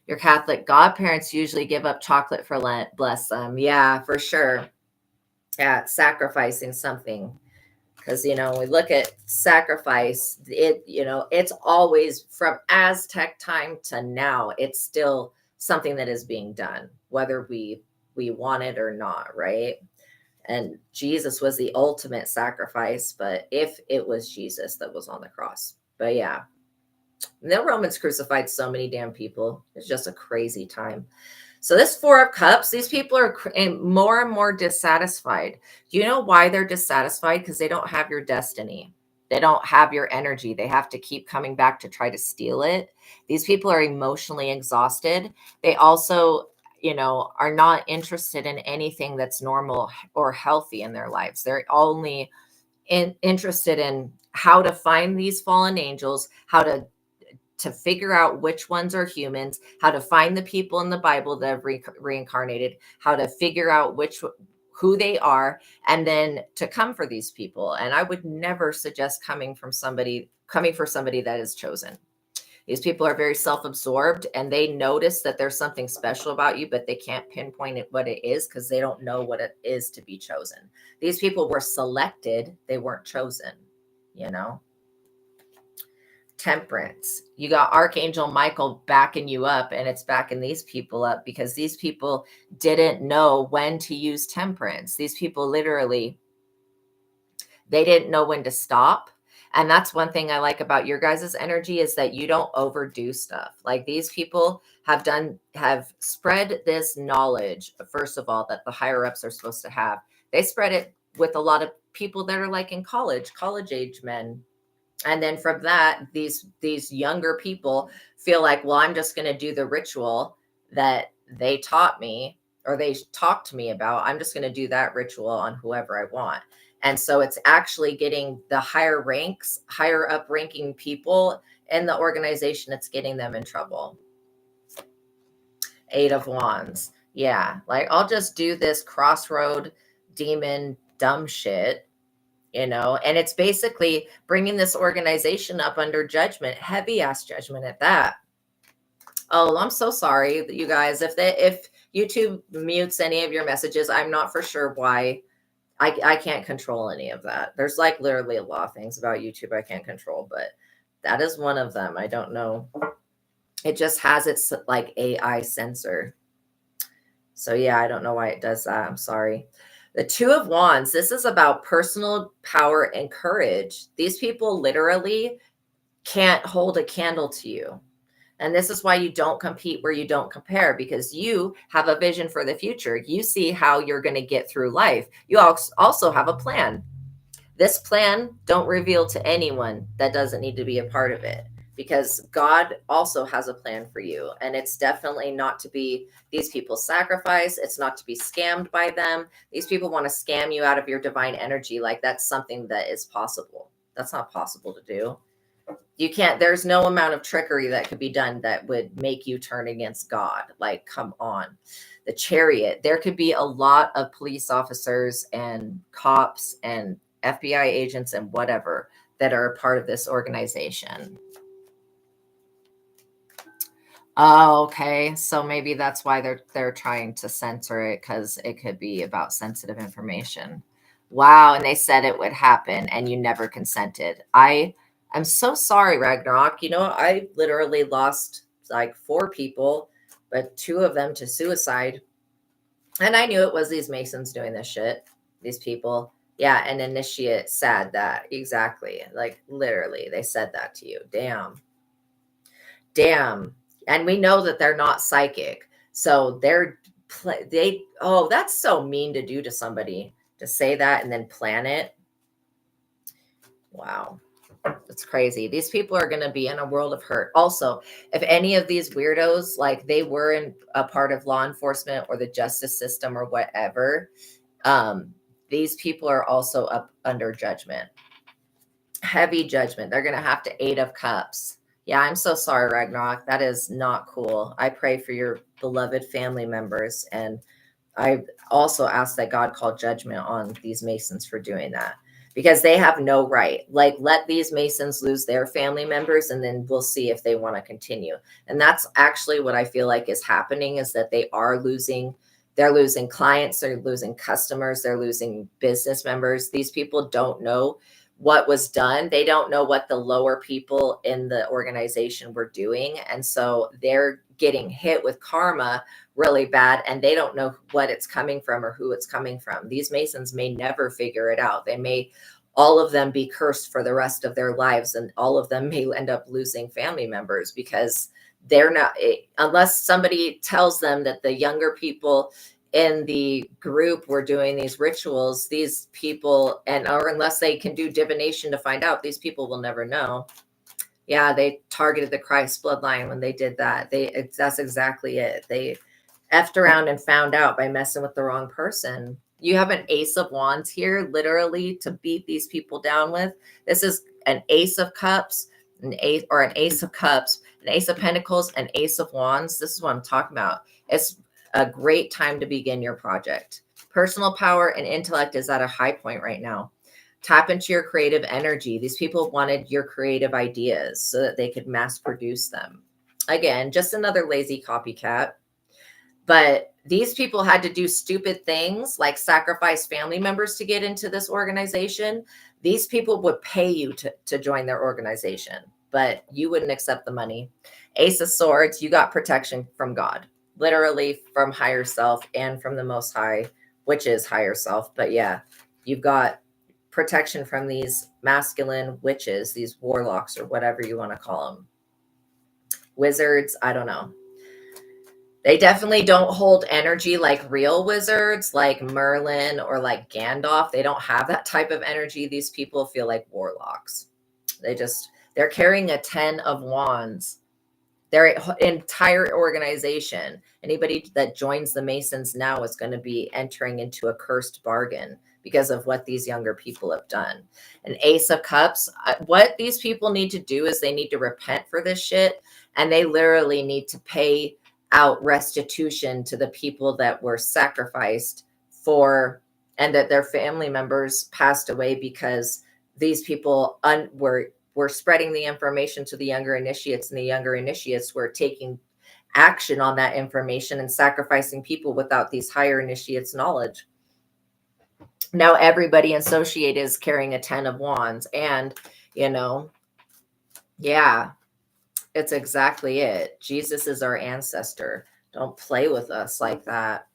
Your Catholic godparents usually give up chocolate for Lent. Bless them. Yeah, for sure. Yeah, sacrificing something. Because, we look at sacrifice, it's always from Aztec time to now, it's still something that is being done, whether we want it or not, right? And Jesus was the ultimate sacrifice, but if it was Jesus that was on the cross. But yeah. The Romans crucified so many damn people. It's just a crazy time. So this Four of Cups, these people are more and more dissatisfied. Do you know why they're dissatisfied? Because they don't have your destiny. They don't have your energy. They have to keep coming back to try to steal it. These people are emotionally exhausted. They also, are not interested in anything that's normal or healthy in their lives. They're only interested in how to find these fallen angels, how to to figure out which ones are humans, how to find the people in the Bible that have reincarnated, how to figure out who they are, and then to come for these people. And I would never suggest coming for somebody that is chosen. These people are very self-absorbed, and they notice that there's something special about you, but they can't pinpoint what it is because they don't know what it is to be chosen. These people were selected. They weren't chosen, you know. Temperance. You got Archangel Michael backing you up, and it's backing these people up because these people didn't know when to use temperance. These people literally, they didn't know when to stop. And that's one thing I like about your guys' energy is that you don't overdo stuff. Like these people have spread this knowledge, first of all, that the higher ups are supposed to have. They spread it with a lot of people that are like in college age men. And then from that, these younger people feel like, well, I'm just going to do the ritual that they taught me or they talked to me about. I'm just going to do that ritual on whoever I want. And so it's actually getting the higher up ranking people in the organization. It's getting them in trouble. 8 of Wands. Yeah. Like I'll just do this crossroad demon dumb shit, you know, and it's basically bringing this organization up under judgment, heavy ass judgment at that. Oh, I'm so sorry, you guys. If YouTube mutes any of your messages, I'm not for sure why. I can't control any of that. There's like literally a lot of things about YouTube I can't control, but that is one of them. I don't know. It just has its like AI sensor. So yeah, I don't know why it does that. I'm sorry. The 2 of Wands, this is about personal power and courage. These people literally can't hold a candle to you. And this is why you don't compete where you don't compare, because you have a vision for the future. You see how you're going to get through life. You also have a plan. This plan, don't reveal to anyone that doesn't need to be a part of it, because God also has a plan for you. And it's definitely not to be these people's sacrifice. It's not to be scammed by them. These people want to scam you out of your divine energy. Like that's something that is possible. That's not possible to do. You can't, there's no amount of trickery that could be done that would make you turn against God. Like, come on. The Chariot, there could be a lot of police officers and cops and FBI agents and whatever that are a part of this organization. Oh, okay. So maybe that's why they're trying to censor it, because it could be about sensitive information. Wow. And they said it would happen and you never consented. I'm so sorry, Ragnarok. You know, I literally lost like 4 people, but 2 of them to suicide. And I knew it was these Masons doing this shit. These people. Yeah. And Initiate said that. Exactly. Like literally, they said that to you. Damn. And we know that they're not psychic. So that's so mean to do to somebody, to say that and then plan it. Wow. It's crazy. These people are going to be in a world of hurt. Also, if any of these weirdos, like they were in a part of law enforcement or the justice system or whatever, these people are also up under judgment. Heavy judgment. They're going to have to 8 of Cups. Yeah, I'm so sorry, Ragnarok. That is not cool. I pray for your beloved family members. And I also ask that God call judgment on these Masons for doing that, because they have no right. Like, let these Masons lose their family members, and then we'll see if they want to continue. And that's actually what I feel like is happening, is that they're losing clients, they're losing customers, they're losing business members. These people don't know what was done. They don't know what the lower people in the organization were doing. And so they're getting hit with karma really bad, and they don't know what it's coming from or who it's coming from. These Masons may never figure it out. They may, all of them, be cursed for the rest of their lives, and all of them may end up losing family members, because they're not, unless somebody tells them that the younger people in the group were doing these rituals, these people, or unless they can do divination to find out, these people will never know. Yeah, they targeted the Christ bloodline when they did that. That's exactly it. They effed around and found out by messing with the wrong person. You have an Ace of Wands here, literally, to beat these people down with. This is an Ace of Cups an ace or an ace of cups, an ace of pentacles, an ace of wands. This is what I'm talking about. It's a great time to begin your project. Personal power and intellect is at a high point right now. Tap into your creative energy. These people wanted your creative ideas so that they could mass produce them. Again, just another lazy copycat. But these people had to do stupid things like sacrifice family members to get into this organization. These people would pay you to join their organization, but you wouldn't accept the money. Ace of Swords, you got protection from God, literally from higher self and from the Most High, which is higher self. But yeah, you've got protection from these masculine witches, these warlocks, or whatever you want to call them. Wizards, I don't know. They definitely don't hold energy like real wizards, like Merlin or like Gandalf. They don't have that type of energy. These people feel like warlocks. They're carrying a 10 of wands. Their entire organization, anybody that joins the Masons now is going to be entering into a cursed bargain because of what these younger people have done. An ace of cups, what these people need to do is they need to repent for this shit, and they literally need to pay out restitution to the people that were sacrificed for, and that their family members passed away because these people were spreading the information to the younger initiates, and the younger initiates were taking action on that information and sacrificing people without these higher initiates' knowledge. Now everybody associated is carrying a 10 of wands, and yeah, it's exactly it. Jesus is our ancestor. Don't play with us like that.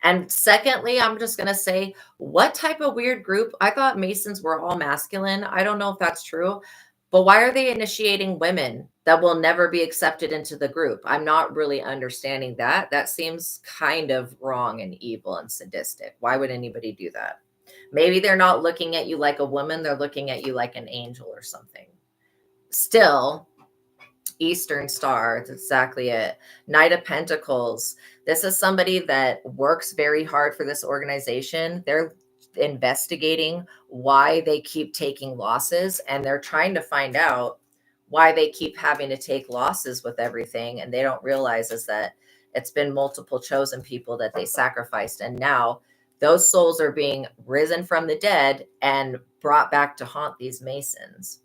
And secondly, I'm just going to say, what type of weird group? I thought Masons were all masculine. I don't know if that's true, but why are they initiating women that will never be accepted into the group? I'm not really understanding that. That seems kind of wrong and evil and sadistic. Why would anybody do that? Maybe they're not looking at you like a woman. They're looking at you like an angel or something. Still, Eastern Star, that's exactly it. Knight of Pentacles. This is somebody that works very hard for this organization. They're investigating why they keep taking losses, and they're trying to find out why they keep having to take losses with everything. And they don't realize is that it's been multiple chosen people that they sacrificed, and now those souls are being risen from the dead and brought back to haunt these Masons.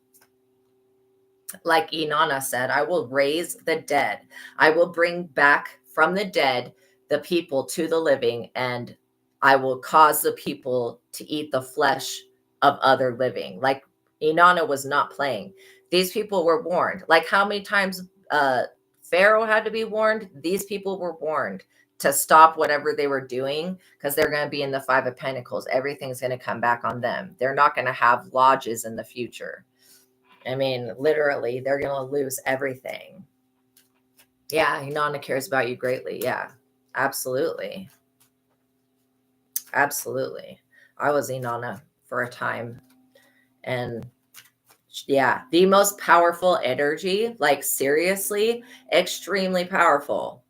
Like Inanna said, I will raise the dead. I will bring back from the dead the people to the living, and I will cause the people to eat the flesh of other living. Like Inanna was not playing. These people were warned. Like how many times Pharaoh had to be warned? These people were warned to stop whatever they were doing, because they're going to be in the Five of Pentacles. Everything's going to come back on them. They're not going to have lodges in the future. I mean, literally, they're going to lose everything. Yeah, Inanna cares about you greatly. Yeah, absolutely. Absolutely. I was Inanna for a time. And yeah, the most powerful energy, like seriously, extremely powerful.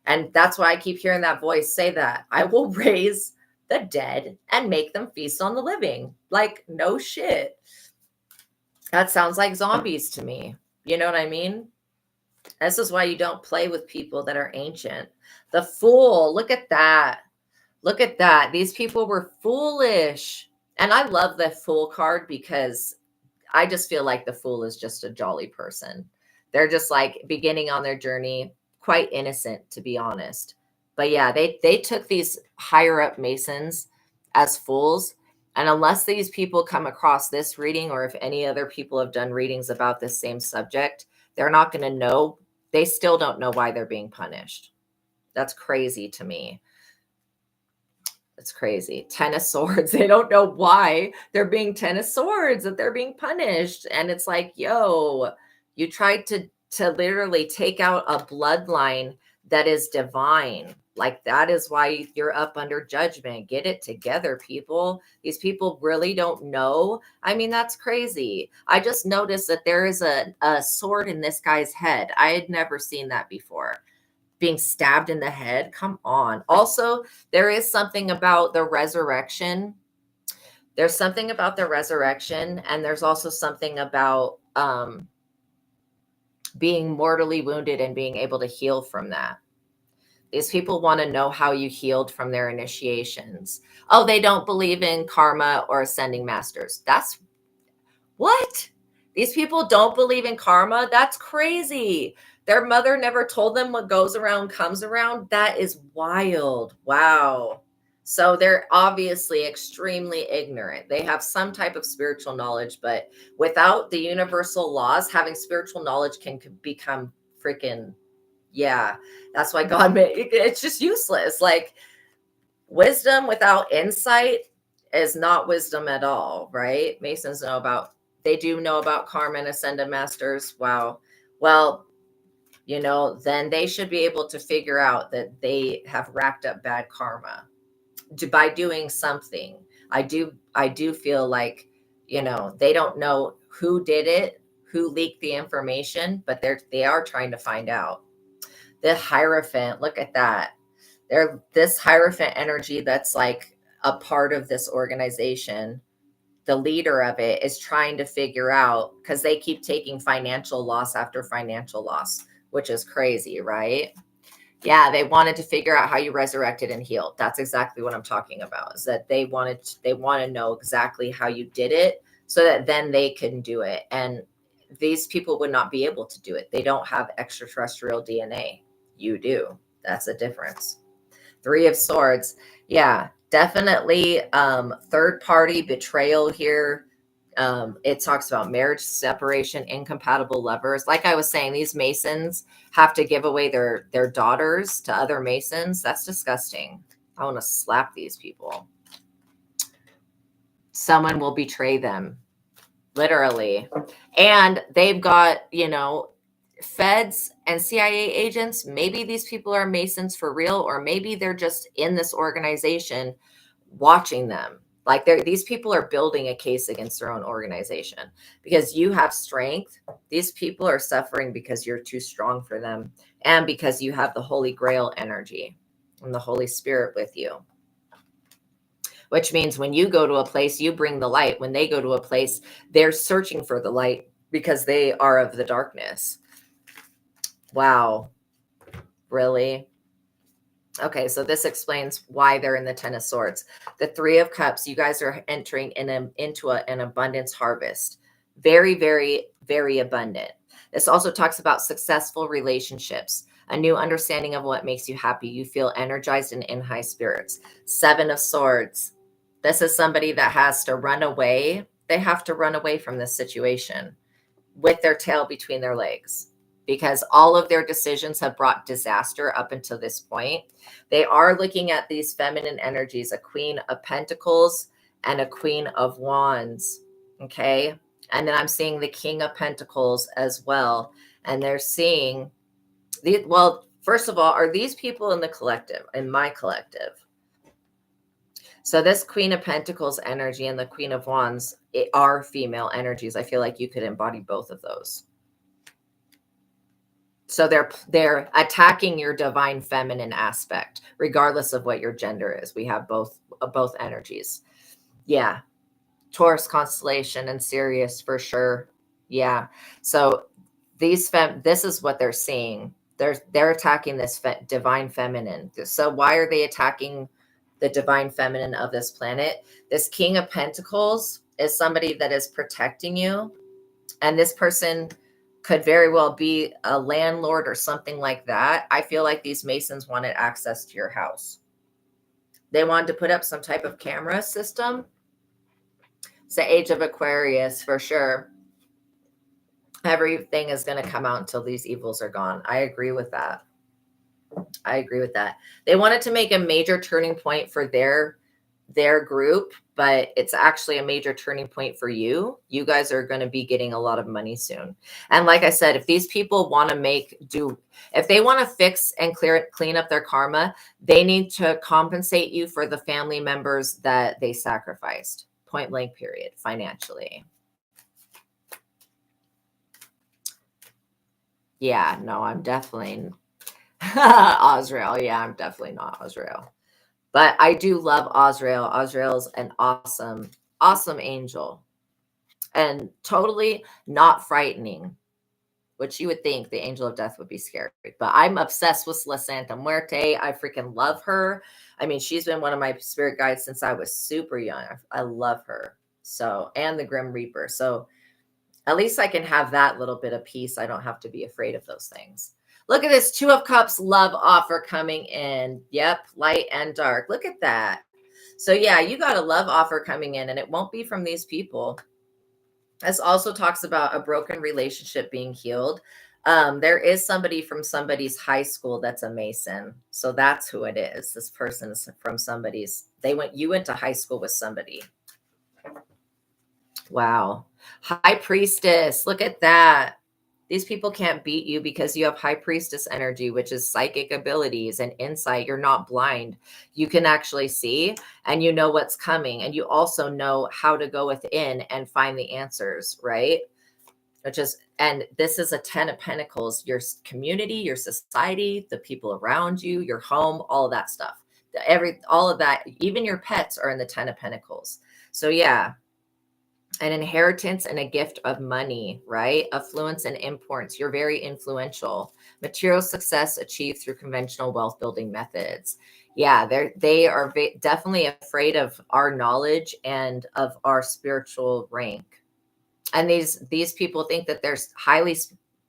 And that's why I keep hearing that voice say that. I will raise the dead and make them feast on the living. Like, no shit. That sounds like zombies to me. You know what I mean? This is why you don't play with people that are ancient. The Fool, look at that. Look at that. These people were foolish. And I love the Fool card because I just feel like the Fool is just a jolly person. They're just like beginning on their journey, quite innocent, to be honest. But yeah, they took these higher up Masons as fools. And unless these people come across this reading, or if any other people have done readings about this same subject, they're not going to know. They still don't know why they're being punished. That's crazy to me. It's crazy. 10 of Swords. They don't know why they're being 10 of Swords, that they're being punished. And it's like, yo, you tried to literally take out a bloodline that is divine. Like, that is why you're up under judgment. Get it together, people. These people really don't know. I mean, that's crazy. I just noticed that there is a sword in this guy's head. I had never seen that before. Being stabbed in the head. Come on. Also, there is something about the resurrection. There's something about the resurrection, and there's also something about being mortally wounded and being able to heal from that. These people want to know how you healed from their initiations. Oh, they don't believe in karma or ascending masters. That's what? These people don't believe in karma? That's crazy. Their mother never told them what goes around comes around. That is wild. Wow. So they're obviously extremely ignorant. They have some type of spiritual knowledge, but without the universal laws, having spiritual knowledge can become freaking, yeah. That's why God made it's just useless. Like, wisdom without insight is not wisdom at all, right? Masons they do know about karma and ascended masters. Wow. Well, then they should be able to figure out that they have racked up bad karma by doing something. I do feel like, they don't know who did it, who leaked the information, but they are trying to find out. The Hierophant, look at that. This Hierophant energy that's like a part of this organization, the leader of it is trying to figure out, because they keep taking financial loss after financial loss, which is crazy, right? Yeah, they wanted to figure out how you resurrected and healed. That's exactly what I'm talking about, is that they want to know exactly how you did it so that then they can do it. And these people would not be able to do it. They don't have extraterrestrial DNA. You do. That's a difference. 3 of Swords. Yeah, definitely third party betrayal here. It talks about marriage, separation, incompatible lovers. Like I was saying, these Masons have to give away their daughters to other Masons. That's disgusting. I want to slap these people. Someone will betray them, literally. And they've got, feds and CIA agents. Maybe these people are Masons for real, or maybe they're just in this organization watching them. Like, these people are building a case against their own organization because you have strength. These people are suffering because you're too strong for them, and because you have the Holy Grail energy and the Holy Spirit with you. Which means when you go to a place, you bring the light. When they go to a place, they're searching for the light because they are of the darkness. Wow. Really? Okay, so this explains why they're in the 10 of Swords. The 3 of Cups, you guys are entering into an abundance harvest. Very, very, very abundant. This also talks about successful relationships, a new understanding of what makes you happy. You feel energized and in high spirits. 7 of Swords. This is somebody that has to run away. They have to run away from this situation with their tail between their legs, because all of their decisions have brought disaster up until this point. They are looking at these feminine energies, a Queen of Pentacles and a Queen of Wands. Okay. And then I'm seeing the King of Pentacles as well. And they're seeing well, first of all, are these people in the collective, in my collective? So this Queen of Pentacles energy and the Queen of Wands are female energies. I feel like you could embody both of those. So they're attacking your divine feminine aspect, regardless of what your gender is. We have both energies. Yeah. Taurus constellation and Sirius for sure. Yeah. So this is what they're seeing. They're attacking this divine feminine. So why are they attacking the divine feminine of this planet? This King of Pentacles is somebody that is protecting you. And this person could very well be a landlord or something like that. I feel like these Masons wanted access to your house. They wanted to put up some type of camera system. It's the age of Aquarius for sure. Everything is going to come out until these evils are gone. I agree with that. I agree with that. They wanted to make a major turning point for their group, but it's actually a major turning point for you. You guys are going to be getting a lot of money soon. And like I said, if these people want to if they want to fix and clean up their karma, they need to compensate you for the family members that they sacrificed. Point blank period, financially. Yeah, no, I'm definitely Azrael. Yeah, I'm definitely not Azrael. But I do love Azrael. Azrael's an awesome, awesome angel. And totally not frightening. which you would think the angel of death would be scary. But I'm obsessed with La Santa Muerte. I freaking love her. I mean, she's been one of my spirit guides since I was super young. I love her. So, and the Grim Reaper. So at least I can have that little bit of peace. I don't have to be afraid of those things. Look at this 2 of Cups love offer coming in. Yep, light and dark. Look at that. So yeah, you got a love offer coming in, and it won't be from these people. This also talks about a broken relationship being healed. There is somebody from somebody's high school that's a Mason. So that's who it is. This person is from somebody's, you went to high school with somebody. Wow. High Priestess. Look at that. These people can't beat you because you have High Priestess energy, which is psychic abilities and insight. You're not blind. You can actually see, and you know what's coming. And you also know how to go within and find the answers, right? And this is a 10 of Pentacles, your community, your society, the people around you, your home, all of that stuff. All of that, even your pets are in the 10 of Pentacles. So yeah, an inheritance and a gift of money, right? Affluence and importance. You're very influential. Material success achieved through conventional wealth building methods. Yeah, they are definitely afraid of our knowledge and of our spiritual rank. And these people think that they're highly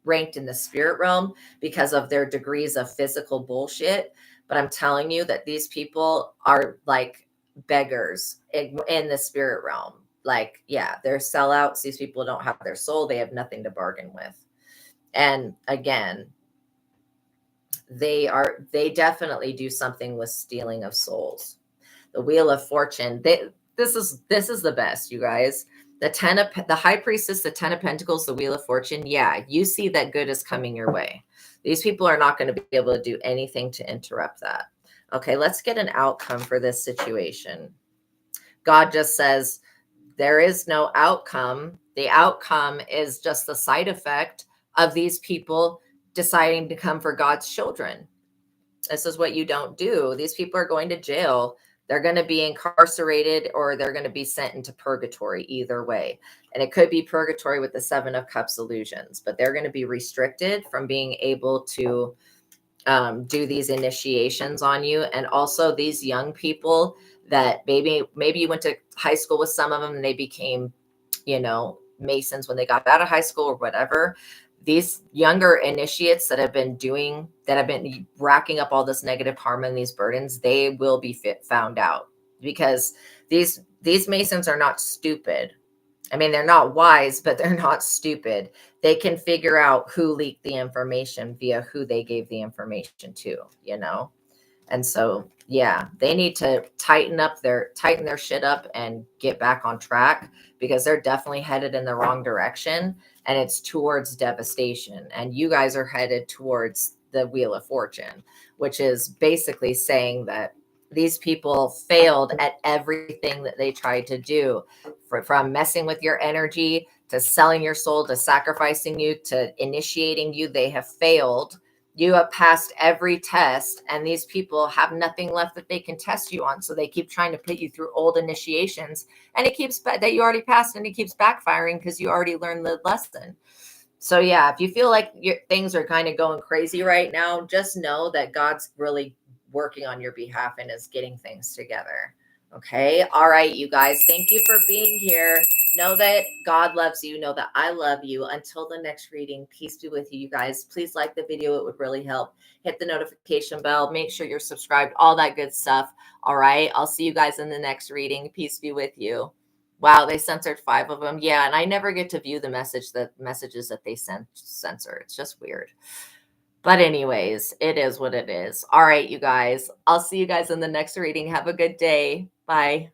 ranked in the spirit realm because of their degrees of physical bullshit. But I'm telling you that these people are like beggars in the spirit realm. Like, yeah, they're sellouts. These people don't have their soul. They have nothing to bargain with. And again, they definitely do something with stealing of souls. The Wheel of Fortune. This is the best, you guys. The High Priestess, the 10 of Pentacles, the Wheel of Fortune. Yeah, you see that good is coming your way. These people are not going to be able to do anything to interrupt that. Okay, let's get an outcome for this situation. God just says, there is no outcome. The outcome is just the side effect of these people deciding to come for God's children. This is what you don't do. These people are going to jail. They're going to be incarcerated, or they're going to be sent into purgatory, either way. And it could be purgatory with the 7 of Cups illusions, but they're going to be restricted from being able to do these initiations on you. And also these young people that maybe you went to high school with some of them and they became, Masons when they got out of high school or whatever. These younger initiates that have been racking up all this negative karma and these burdens, they will be found out, because these Masons are not stupid. I mean, they're not wise, but they're not stupid. They can figure out who leaked the information via who they gave the information to, And so, yeah, they need to tighten their shit up and get back on track, because they're definitely headed in the wrong direction, and it's towards devastation. And you guys are headed towards the Wheel of Fortune, which is basically saying that these people failed at everything that they tried to do, from messing with your energy to selling your soul to sacrificing you to initiating you. They have failed. You have passed every test, and these people have nothing left that they can test you on. So they keep trying to put you through old initiations, and it keeps that you already passed, and it keeps backfiring because you already learned the lesson. So yeah, if you feel like things are kind of going crazy right now, just know that God's really working on your behalf and is getting things together. Okay. All right, you guys, thank you for being here. Know that God loves you. Know that I love you. Until the next reading, peace be with you, you guys. Please like the video. It would really help. Hit the notification bell. Make sure you're subscribed. All that good stuff. All right. I'll see you guys in the next reading. Peace be with you. Wow, they censored 5 of them. Yeah, and I never get to view the messages that they censor. It's just weird. But anyways, it is what it is. All right, you guys. I'll see you guys in the next reading. Have a good day. Bye.